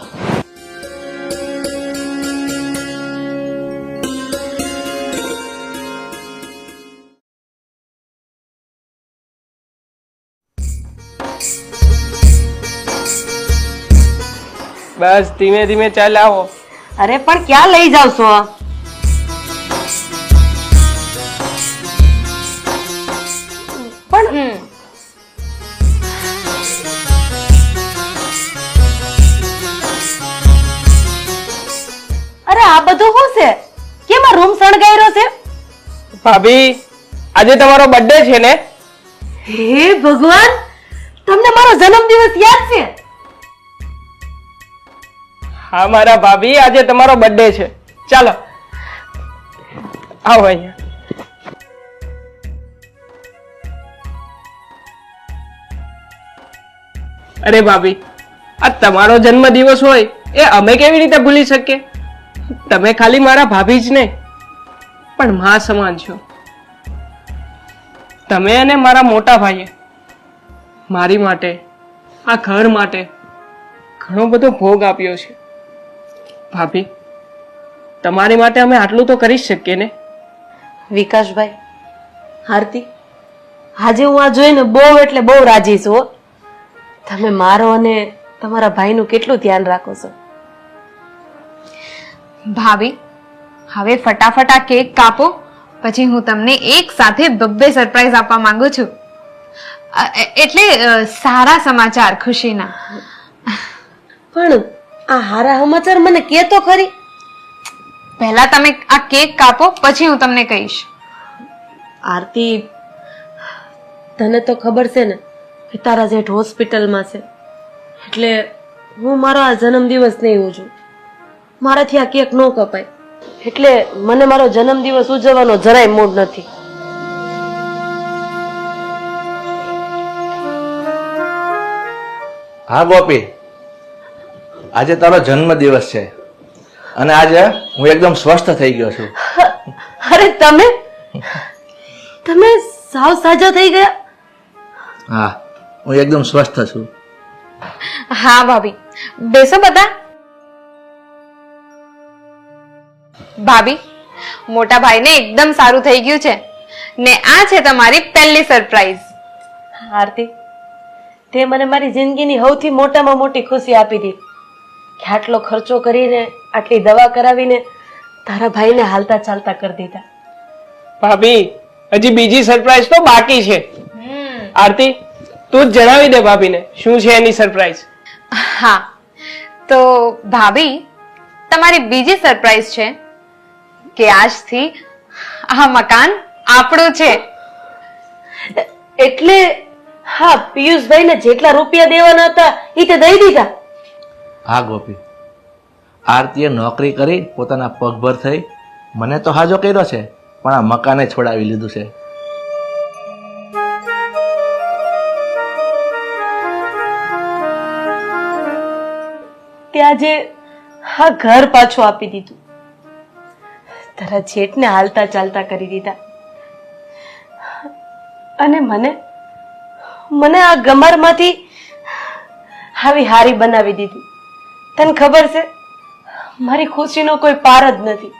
બસ ધીમે ધીમે ચાલ આવો. અરે પણ ક્યાં લઈ જાવ છો? પણ અરે આ બધું શું છે? કેમ આ રૂમ શણગાયરો છે? ભાભી, આજે તમારો બર્થડે છે ને? હે ભગવાન, તમને મારો જન્મદિવસ યાદ છે? હા મારા ભાભી, આજે તમારો બર્થડે છે. ચાલો આવો અહીંયા. અરે ભાભી, આ તમારો જન્મદિવસ હોય એ અમે કેવી રીતે ભૂલી શકીએ? તમે ખાલી મારા ભાભી જ નહીં પણ મા સમાન છો. તમે અને મારા મોટા ભાઈએ મારી માટે, આ ઘર માટે ઘણો બધો ભોગ આપ્યો છે. ભાભી, તમારી માટે અમે આટલું તો કરી જ શકીએ ને? વિકાસભાઈ, આરતી, આજે હું આ જોઈને બહુ એટલે બહુ રાજી છું હો. તમે મારો અને તમારા ભાઈનું કેટલું ધ્યાન રાખો છો. ભાભી, હવે ફટાફટ આ કેક કાપો, પછી હું તમને એક સાથે બબ્બે સરપ્રાઈઝ આપવા માંગુ છું. એટલે સારા સમાચાર, ખુશીના. પણ આ હારા સમાચાર મને કે તો ખરી. પહેલા તમે આ કેક કાપો, પછી હું તમને કહીશ. આરતી, તને તો ખબર છે ને કે તારા જેઠ હોસ્પિટલમાં છે, એટલે હું મારો આ જન્મદિવસ નહીં ઉજવું. મારાથી આ કેક ન કપાય, એટલે મને મારો જન્મદિવસ ઉજવવાનો જરાય મૂડ નથી. હા ગોપી, આજે તારો જન્મદિવસ છે અને આજે હું એકદમ સ્વસ્થ થઈ ગયો છું. અરે તમે સાવ સાજા થઈ ગયા. હા, હું એકદમ સ્વસ્થ છું. હા ભાભી, બેસો બધા. ભાભી, મોટા ભાઈને એકદમ સારું થઈ ગયું છે ને આ છે તમારી પહેલી સરપ્રાઈઝ. આરતી, તે મને મારી જિંદગીની સૌથી મોટામાં મોટી ખુશી આપી દીધી કે આટલો ખર્ચો કરીને, આટલી દવા કરાવીને તારા ભાઈને હાલતા ચાલતા કરી દીધા. ભાભી, હજી બીજી સરપ્રાઈઝ તો બાકી છે. આરતી, તું જ જણાવી દે ભાભીને શું છે એની સરપ્રાઈઝ. હા, તો ભાભી તમારી બીજી સરપ્રાઈઝ છે કે આજથી આ મકાન આપણું છે. એટલે હા, પિયુષભાઈને જેટલા રૂપિયા દેવાના હતા એ તે દઈ દીધા. હા ગોપી, આરતીએ નોકરી કરી પોતાના પગભર થઈ મને તો હાજો કર્યો છે, પણ આ મકાને છોડાવી લીધું છે. ત્યાં જે હા ઘર પાછું આપી દીધું, તારા જેઠને હાલતા ચાલતા કરી દીધા, અને મને મને આ ગમારમાંથી આવી હારી બનાવી દીધી. તને ખબર છે, મારી ખુશીનો કોઈ પાર જ નથી.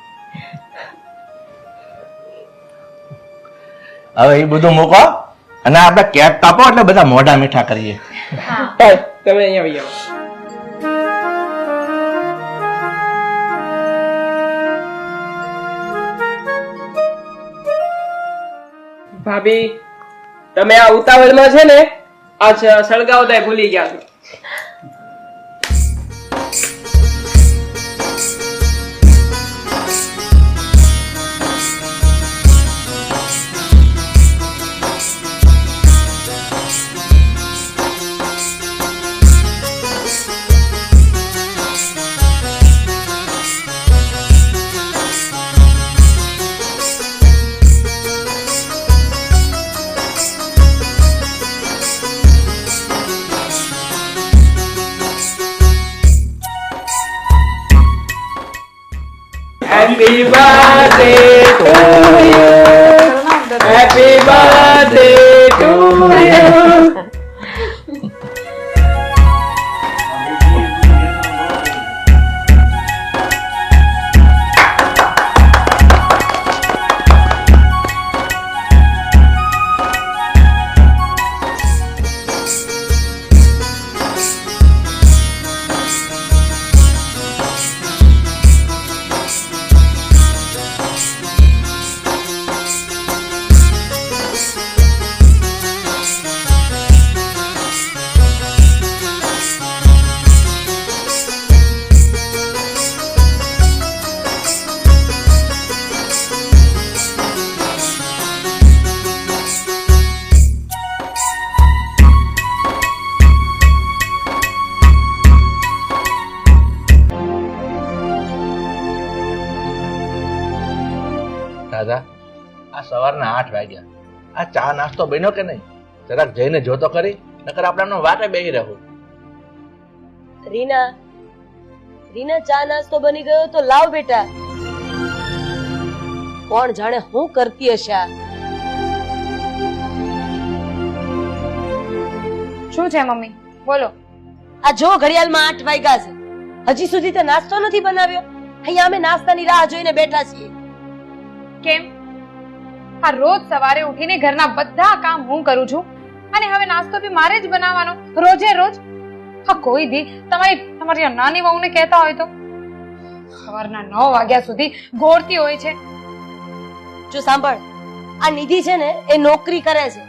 હવે એ બધું મૂકો અને આપણે કેક કાપો એટલે બધા મોઢા મીઠા કરીએ. તમે અહીંયા આવી જાઓ. ભાભી, તમે આ ઉતાવળમાં છે ને આ સળગાવતા ભૂલી ગયા છો. Happy birthday to you. Happy birthday to you. દાદા, આ સવારના 8 વાગ્યા, આ ચા નાસ્તો બન્યો કે નહીં? જરાક જઈને જોતો કરી, નકર આપણે વાટે બેહી રહું. રીના, રીના, ચા નાસ્તો બની ગયો તો લાવ બેટા. કોણ જાણે હું કરતી હશે આ. શું છે મમ્મી? બોલો. આ જો ઘડિયાળમાં 8 વાગ્યા છે, હજી સુધી તે નાસ્તો નથી બનાવ્યો. અહીંયા અમે નાસ્તાની રાહ જોઈને બેઠા છીએ. કેમ? આ રોજ સવારે ઉઠીને ઘરના બધા કામ હું કરું છું અને હવે નાસ્તો બી મારે જ બનાવવાનો રોજે રોજ? હા, કોઈ દી તમારી નાની વહુને કહેતા હોય તો સવારના 9 વાગ્યા સુધી ગોળતી હોય છે. જો સાંભળ, આ નિધિ છે ને એ નોકરી કરે છે,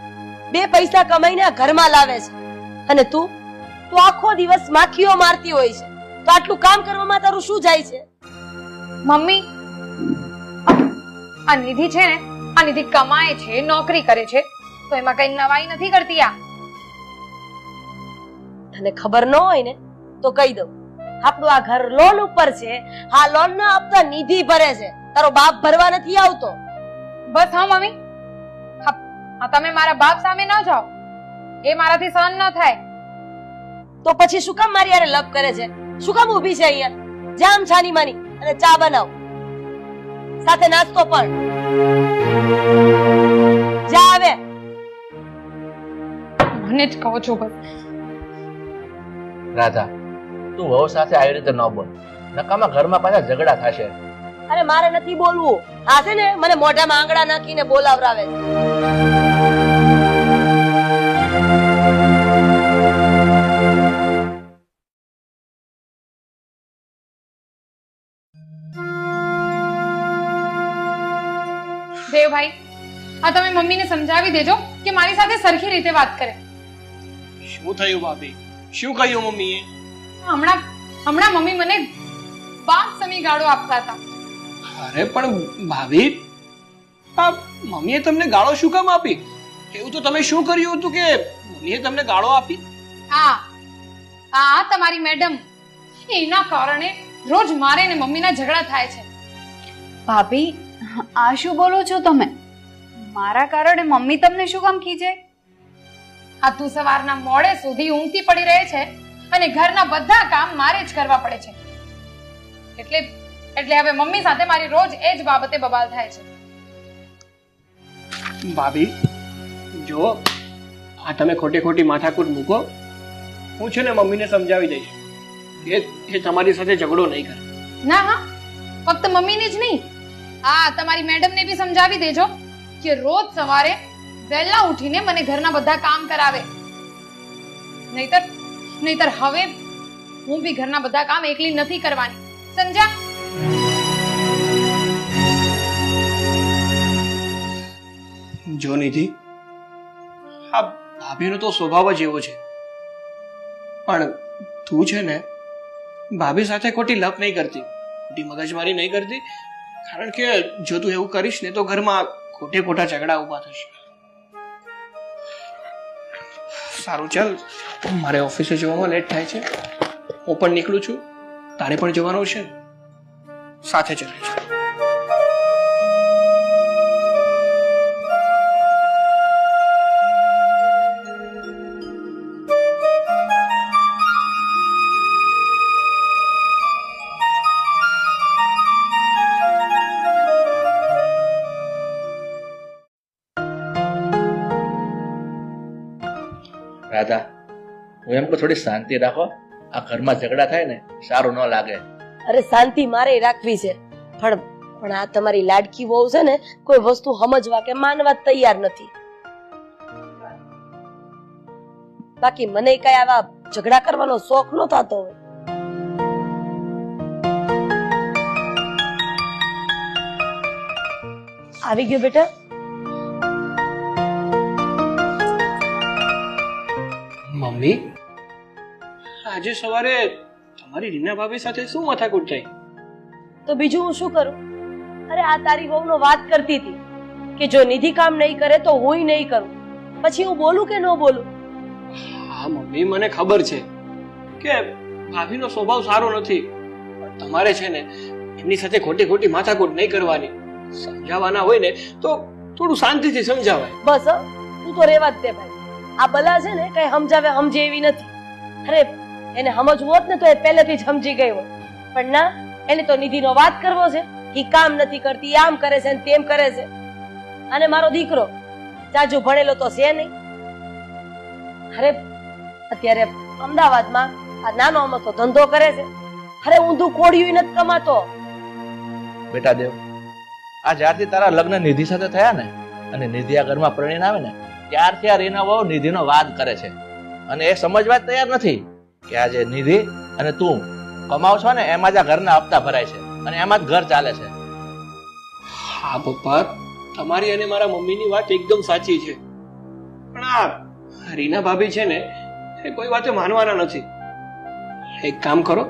2 પૈસા કમાઈને આ ઘરમાં લાવે છે, અને તું આખો દિવસ માખીઓ મારતી હોય છે. તો આટલું કામ કરવામાં તારું શું જાય છે? મમ્મી, આ નિધિ છે ને, આ નિધિ કમાય છે, નોકરી કરે છે, તો એમાં કઈ નવાઈ નથી કરતી. આ તને ખબર ન હોય ને તો કહી દઉં, આપણું આ ઘર લોન ઉપર છે. આ લોન ના હપ્તા નિધિ ભરે છે, તારો બાપ ભરવા નથી આવતો. બસ હા મમ્મી, હા તમે મારા બાપ સામે ન જાઓ, એ મારાથી સહન ન થાય. તો પછી શું કામ મારી યારે લપ કરે છે? શું કામ ઊભી છે અહીંયા? જામ છાની માની અને ચા બનાવ, સાથે નાસ્તો પણ. જા આવે. મને જ કહો છો બસ. રાધા, તું વહુ સાથે આવી રીતે ન બોલ, નકામા ઘરમાં પાછા ઝઘડા થશે. અરે મારે નથી બોલવું, આ છે ને મને મોઢામાં આંગળા નાખીને બોલાવરાવે છે. દેવભાઈ, આ તમે મમ્મીને સમજાવી દેજો કે મારી સાથે સરખી રીતે વાત કરે. શું થયું ભાભી? શું કહ્યું મમ્મીએ? હમણાં હમણાં મમ્મી મને બાપ સમી ગાળો આપતા હતા. અરે પણ ભાભી, આ મમ્મીએ તમને ગાળો શું કામ આપી? એવું તો તમે શું કર્યું હતું કે મમ્મીએ તમને ગાળો આપી? આ તમારી મેડમ, એના કારણે રોજ મારે ને મમ્મીના ઝઘડા થાય છે. ભાભી, આ શું બોલો છો તમે? મારા કારણે મમ્મી તમને શું કામ ખીજે? આ તું સવારના મોડે સુધી ઊંઘતી પડી રહે છે અને ઘરના બધા કામ મારે જ કરવા પડે છે. એટલે હવે મમ્મી સાથે મારી રોજ એ જ બાબતે બબાલ થાય છે. ભાભી જો, આ તમે ખોટે ખોટી માથાકૂટ મૂકો. હું છે ને મમ્મીને સમજાવી દઈશ એ તમારી સાથે ઝઘડો નહીં કરે. ના, ફક્ત મમ્મીને જ નહીં, તમારી મેડમને બી સમજાવી દેજો કે રોજ સવારે વહેલા ઉઠીને મને ઘરના બધા કામ કરાવે. નહીતર હવે હું બી ઘરના બધા કામ એકલી નથી કરવાની. સમજ્યા? જો નિધિ, આ ભાભીનો તો સ્વભાવ જ એવો છે. પણ તું છે ને ભાભી સાથે ખોટી લપ નહીં કરતી, ખોટી મગજમારી નહીં કરતી. કારણ કે જો તું એવું કરીશ ને તો ઘરમાં ખોટે ખોટા ઝઘડા ઊભા થશે. સારું, ચાલ, મારે ઓફિસે જવામાં લેટ થાય છે. હું પણ નીકળું છું. તારે પણ જવાનું છે, સાથે ચાલે છે. રાધા, હું એમ કહું થોડી શાંતિ રાખો. આ ઘરમાં ઝઘડા થાય ને સારું ન લાગે. અરે શાંતિ મારે રાખવી છે, પણ આ તમારી લાડકી વહુ છે ને કોઈ વસ્તુ સમજવા કે માનવા તૈયાર નથી. બાકી મને કઈ આવા ઝઘડા કરવાનો શોખ ન થતો હોય. આવી ગયો બેટા? મમ્મી, આજે સવારે તમારી રીના ભાભી સાથે શું માથાકૂટ થઈ? તો બીજું હું શું કરું? અરે આ તારી વહુનો વાત કરતી હતી કે જો નિધિ કામ નહીં કરે તો હું નહીં કરું. પછી હું બોલું કે ન બોલું? હા મમ્મી, મને ખબર છે કે ભાભીનો સ્વભાવ સારો નથી. પણ તમારે છે ને એમની સાથે ખોટી ખોટી માથાકૂટ નહીં કરવાની. સમજાવવાના હોય ને તો થોડું શાંતિથી સમજાવાય. બસ તું તો રેવા જ દે ભાઈ. આ બલા છે ને કઈ સમજાવે સમજે એવી નથી. અરે એને સમજવું હોત ને તો એ પહેલેથી જ સમજી ગઈ હોત. પણ ના, એને તો નિધિનો વાત કરવો છે. એ કામ નથી કરતી, આમ કરે છે ને તેમ કરે છે. અને મારો દીકરો જાજુ ભણેલો તો છે નહીં. અરે અત્યારે અમદાવાદમાં આ નાનો અમથો ધંધો કરે છે. અરે ઊંધું કોડિયું નથી કમાતો. બેટા દેવ, આ જ્યારથી તારા લગ્ન નિધિ સાથે થયા ને અને નિધિ આ ઘરમાં પરણીને આવે ને ત્યારથી આ રીના વહુ નિધિનો વાદ કરે છે. અને એ સમજવા જ તૈયાર નથી કે આજે નિધિ અને તું કમાવ છો ને એમાં જ આ ઘરના હપ્તા ભરાય છે અને એમાં જ ઘર ચાલે છે. હા પપ્પા, તમારી અને મારા મમ્મીની વાત એકદમ સાચી છે. પણ આ રીના ભાભી છે ને એ કોઈ વાતે માનવાના નથી. એક કામ કરો,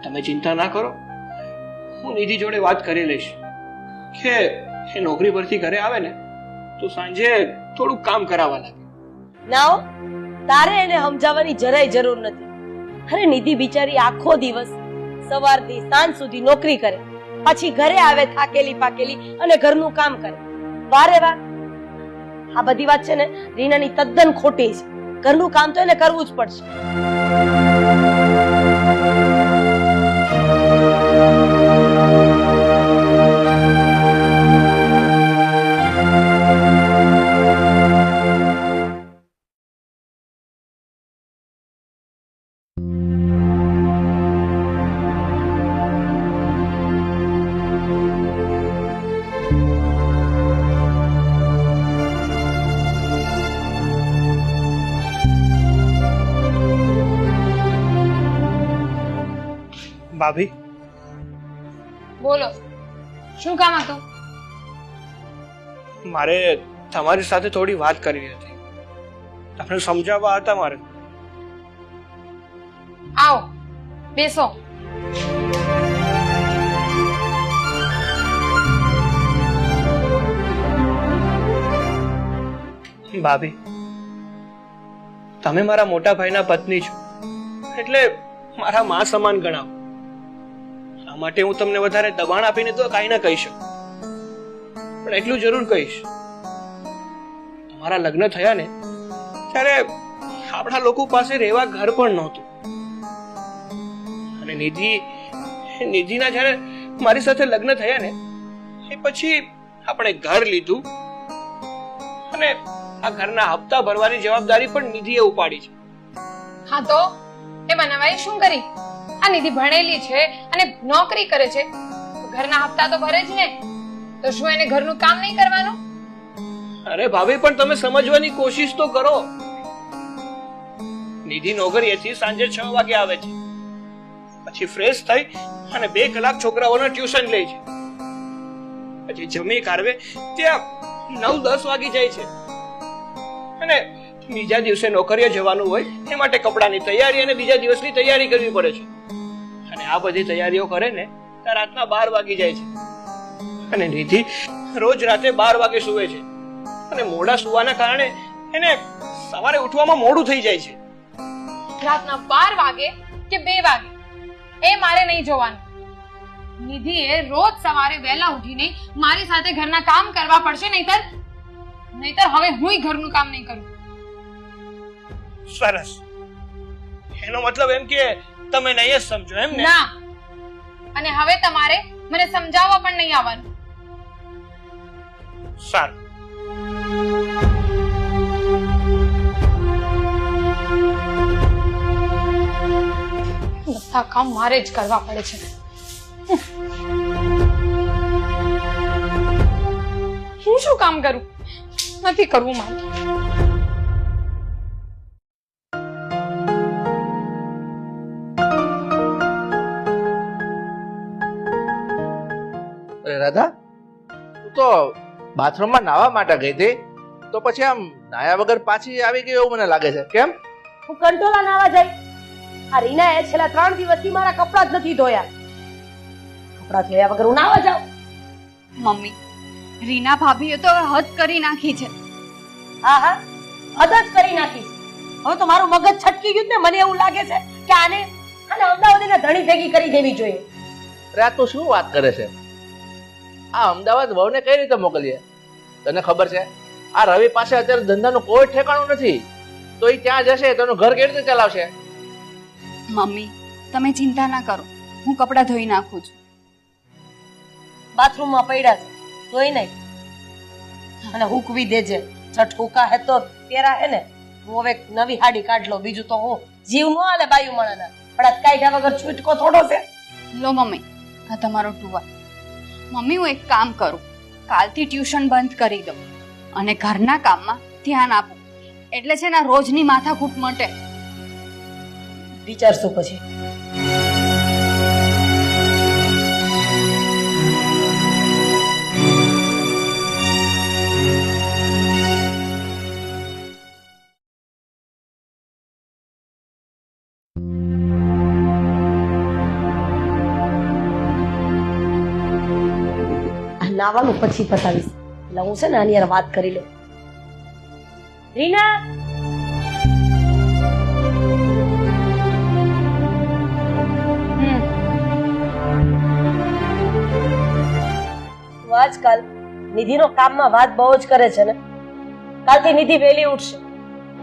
તમે ચિંતા ના કરો. હું નિધિ જોડે વાત કરી લઈશ કે એ નોકરી પરથી ઘરે આવે ને તો સાંજે થોડું કામ કરાવવા લાગે. ના હો, તારે એને સમજાવવાની જરાય જરૂર નથી. અરે નિધિ બિચારી આખો દિવસ સવારથી સાંજ સુધી નોકરી કરે, પછી ઘરે આવે થાકેલી પાકેલી અને ઘરનું કામ કરે. વારે વાર આ બધી વાત છે ને રીનાની તદ્દન ખોટી છે. ઘરનું કામ તો એને કરવું જ પડશે. ભાભી, બોલો, શું કામ હતું? મારે તમારી સાથે થોડી વાત કરવી હતી. તમને સમજાવવા હતા મારે. આવો, બેસો. ભાભી, તમે મારા મોટા ભાઈના પત્ની છો એટલે મારા માં સમાન ગણાવો. આ માટે હું તમને વધારે દબાણ આપીને તો કાંઈ ના કહી શકું, પણ એટલું જરૂર કહીશ, તમારા લગ્ન થયા ને ત્યારે આપણા લોકો પાસે રહેવા ઘર પણ નહોતું, અને નિધિના જ્યારે મારી સાથે લગ્ન થયા ને એ પછી આપણે ઘર લીધું, અને આ ઘરના હપ્તા ભરવાની જવાબદારી પણ નિધિએ ઉપાડી છે. હા તો એમાં નવાઈ શું કરી? આ નિધિ ભણેલી છે અને નોકરી કરે છે, ઘરના હપ્તા તો ભરે જ ને, તો શું એને ઘરનું કામ નહીં કરવાનું? અરે ભાભી, પણ તમે સમજવાની કોશિશ તો કરો. નિધિ નોકરીએથી સાંજે 6 વાગે આવે છે, પછી ફ્રેશ થઈ અને 2 કલાક છોકરાઓના ટ્યુશન લે છે, પછી જમી કારવે ત્યાં 9-10 વાગી જાય છે, અને બીજા દિવસે નોકરીએ જવાનું હોય એ માટે કપડાની તૈયારી અને બીજા દિવસની તૈયારી કરવી પડે છે, અને આ બધી તૈયારીઓ કરે ને ત્યાં રાતના 12 વાગી જાય છે, અને નિધિ રોજ રાતે 12 વાગે સૂવે છે, અને મોડા સુવાના કારણે એને સવારે ઉઠવામાં મોડું થઈ જાય છે. રાતના 12 વાગે કે 2 વાગે એ મારે નહીં જોવાનું. નિધિએ રોજ સવારે વહેલા ઉઠીને મારી સાથે ઘરના કામ કરવા પડશે, નહીતર હવે હુંય ઘરનું કામ નહીં કરું. સરસ, એનો મતલબ એમ કે તમે નહીં જ સમજો એમ ને? ના, અને હવે તમારે મને સમજાવવા પણ નહીં આવવાનું. સારું. બધા કામ મારે જ કરવા પડે છે. હું શું કામ કરું? નથી કરવું મારે. અરે રાધા, તું તો બાથરૂમમાં નાહવા માટે ગઈ હતી, તો પછી આમ નાયા વગર પાછી આવી ગઈ એવું મને લાગે છે. કેમ? હું કંટોલા નાવા જઈ. આ રીનાએ છેલ્લા 3 દિવસથી મારા કપડાં જ નથી ધોયા. કપડાં ધોયા વગર હું નાવા જાઉં? મમ્મી, રીના ભાભીએ તો હદ કરી નાખી છે. હા હા, હદ જ કરી નાખી છે. હવે તો મારું મગજ છટકી ગયું ને. મને એવું લાગે છે કે આને અમદાવાદના ધણી ભેગી કરી દેવી જોઈએ. અરે આ તું શું વાત કરે છે? આ અમદાવાદ વહુને કઈ રીતે મોકલીએ? તને ખબર છે આ રવિ પાસે અત્યારે ધંધાનું કોઈ ઠેકાણું નથી, તો એ ત્યાં જશે તો એનું ઘર કેવી રીતે ચલાવશે? મમ્મી, તમે ચિંતા ના કરો, હું કપડાં ધોઈ નાખું છું. બાથરૂમમાં પડ્યા છે, ધોઈ નહીં અને હુકવી દેજે. છઠ હુકા હે તો તેરા હે ને. હું હવે નવી હાડી કાઢ લો, બીજું તો હું જીવ નો આલે બાયુ માણાના. પણ આ કાઢ્યા વગર છૂટકો થોડો છે. લો મમ્મી, આ તમારો ટુવા. મમ્મી, હું એક કામ કરું, કાલથી ટ્યુશન બંધ કરી દઉં અને ઘરના કામમાં ધ્યાન આપું, એટલે છે ને રોજની માથાકૂટ મટે. વિચારશું પછી. નાવાનું પછી પતાવીશ. એટલે હું છે ને આની યાર વાત કરી લઉં. રીના, આજકાલ નિધિનો કામમાં વાત બહુ જ કરે છે ને. કાલથી નિધિ વહેલી ઉઠશે,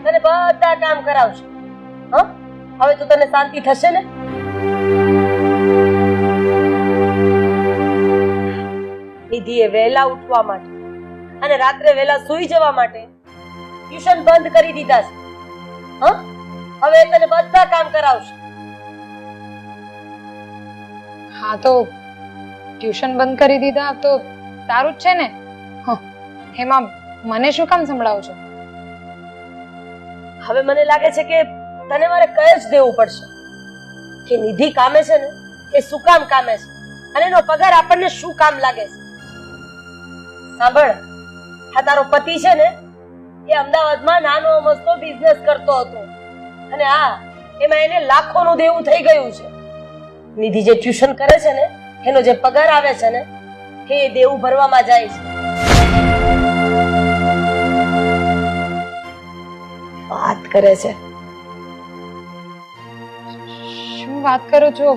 તને બધા કામ કરાવશે. હા, હવે તો તને શાંતિ થશે ને? નિધિએ વહેલા ઉઠવા માટે અને રાત્રે વહેલા સૂઈ જવા માટે ટ્યુશન બંધ કરી દીધા છે. હા, હવે તને બધા કામ કરાવશે. હા તો ટ્યુશન બંધ કરી દીધા તો તારું જ છે ને. એમાં મને શું કામ સંભળાવો છો? હવે મને લાગે છે કે તને મારે કહી જ દેવું પડશે કે નિધિ કામે છે ને એ શું કામ કામે છે અને એનો પગાર આપણને શું કામ લાગે છે. સાંભળ, આ તારો પતિ છે ને એ અમદાવાદમાં નાનો મસ્તો બિઝનેસ કરતો હતો અને એમાં એને લાખોનું દેવું થઈ ગયું છે. નિધિ જે ટ્યુશન કરે છે ને એનો જે પગાર આવે છે ને એ દેવું ભરવામાં જાય છે. વાત કરે છે. શું વાત કરો છો?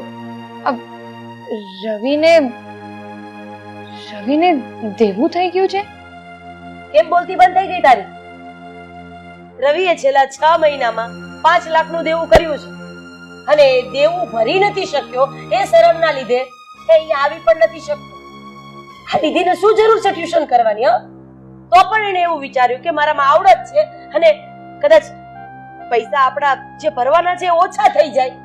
રવિને દેવું થઈ ગયું છે? કેમ બોલતી બંધ થઈ ગઈ તારી? રવિએ છેલ્લા 6 મહિનામાં 5 લાખનું દેવું કર્યું છે અને એ દેવું ભરી નથી શક્યો એ શરમના લીધે એ અહીંયા આવી પણ નથી શકતો. આ નિધિને શું જરૂર છે ટ્યુશન કરવાની? તો પણ એને એવું વિચાર્યું કે મારામાં આવડત છે અને કદાચ પૈસા આપણા જે ભરવાના છે ઓછા થઈ જાય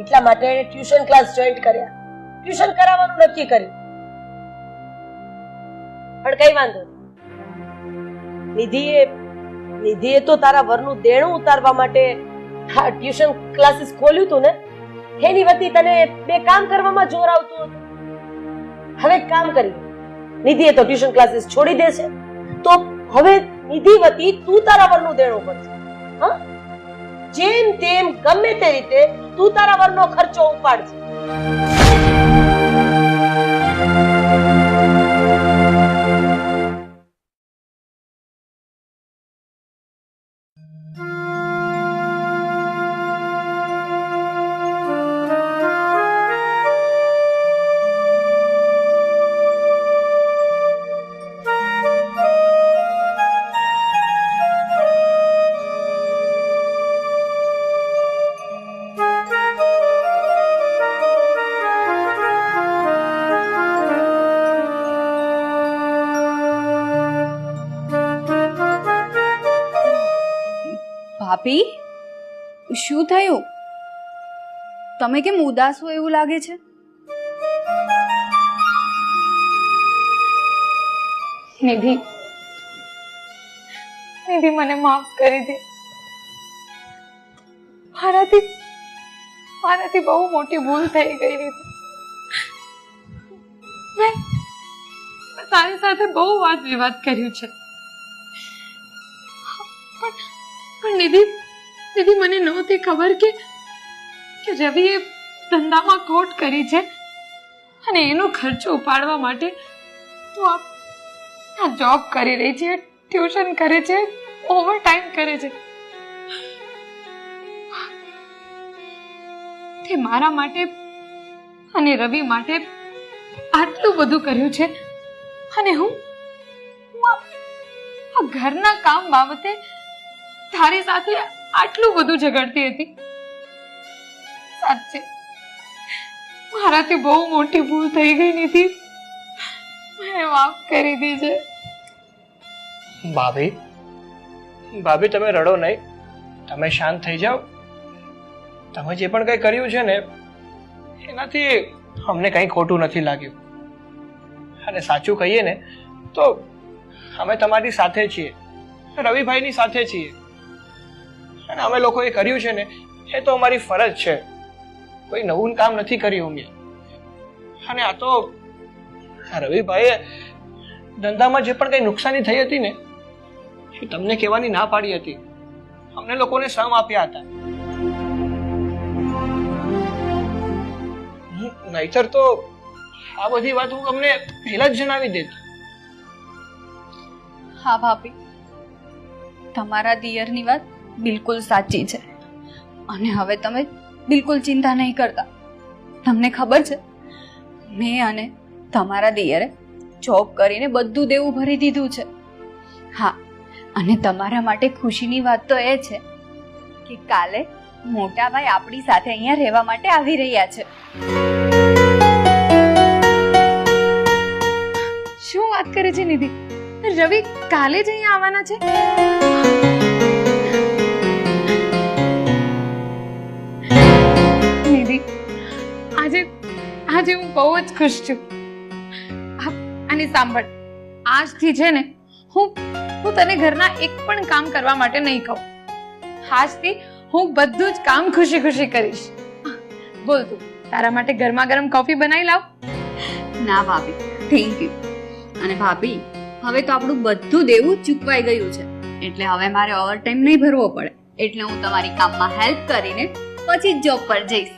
એટલા માટે એને ટ્યુશન ક્લાસ જોઈન્ટ કર્યા, ટ્યુશન કરાવવાનું નક્કી કર્યું. પણ કઈ વાંધો નહીં, નિધિએ તો તારા વરનું દેણું ઉતારવા માટે હા ટ્યુશન ક્લાસીસ ખોલ્યું હતું ને એની વતી તને 2 કામ કરવામાં જોર આવતું હતું. હવે એક કામ કરી, નિધિએ તો ટ્યુશન ક્લાસીસ છોડી દેશે તો હવે નિધિ વતી તું તારા વરનું દેણું ભરશે. હા, જેમ તેમ ગમે તે રીતે તું તારા વરનો ખર્ચો ઉપાડશે. ભાભી, શું થયું? તમે કેમ ઉદાસ હો એવું લાગે છે? નિધિ મને માફ કરી દે. મારાથી બહુ મોટી ભૂલ થઈ ગઈ નિધિ. મેં તારી સાથે બહુ વાદ વિવાદ કર્યું છે પણ નિધિ મને નહોતી ખબર કે રવિએ ધંધામાં ખોટ કરી છે અને એનો ખર્ચો ઉપાડવા માટે તું આ જોબ કરી રહી છે, ટ્યુશન કરે છે, ઓવર ટાઈમ કરે છે. તે મારા માટે અને રવિ માટે આટલું બધું કર્યું છે અને હું આ ઘરના કામ બાબતે તારી સાથે આટલું બધું ઝઘડતી હતી. સાચે મારાથી બહુ મોટી ભૂલ થઈ ગઈ નથી. મને માફ કરી દીજે. ભાભી તમે રડો નહીં, તમે શાંત થઈ જાઓ. તમે જે પણ કંઈ કર્યું છે ને એનાથી અમને કંઈ ખોટું નથી લાગ્યું અને સાચું કહીએ ને તો અમે તમારી સાથે છીએ, રવિભાઈની સાથે છીએ અને અમે લોકોએ કર્યું છે ને એ તો અમારી ફરજ છે. કોઈ નવું કામ નથી કર્યું અમે. અને આ તો રવિભાઈએ ધંધામાં જે પણ કંઈ નુકસાની થઈ હતી ને એ તમને કહેવાની ના પાડી હતી. અમને લોકોને સમ આપ્યા હતા. નહીતર તો આ બધી વાત હું તમને પહેલા જ જણાવી દેત. હા ભાભી, તમારા દિયરની વાત બિલકુલ સાચી છે અને હવે તમે બિલકુલ ચિંતા નહીં કરતા. તમને ખબર છે મેં અને તમારા દિયરે જોબ કરીને બધું દેવું ભરી દીધું છે. હા, અને તમારા માટે ખુશીની વાત તો એ છે કે કાલે મોટા ભાઈ આપણી સાથે અહીંયા રહેવા માટે આવી રહ્યા છે. શું વાત કરે છે નિધિ? રવિ કાલે જ અહીંયા આવવાના છે? નિધિ આજે હું બહુ જ ખુશ છું. અને સાંભળ, આજથી છે ને હું તને ઘરના એક પણ કામ કરવા માટે નહીં કહું. આજથી હું બધું જ કામ ખુશી ખુશી કરીશ. બોલ તું તારા માટે ગરમા ગરમ કોફી બનાવી લાવ. ના ભાભી, થેન્ક યુ. અને ભાભી, હવે તો આપણું બધું દેવું ચૂકવાઈ ગયું છે એટલે હવે મારે ઓવર ટાઈમ નહીં ભરવો પડે. એટલે હું તમારી કામમાં હેલ્પ કરીને પછી જ જોબ પર જઈશ.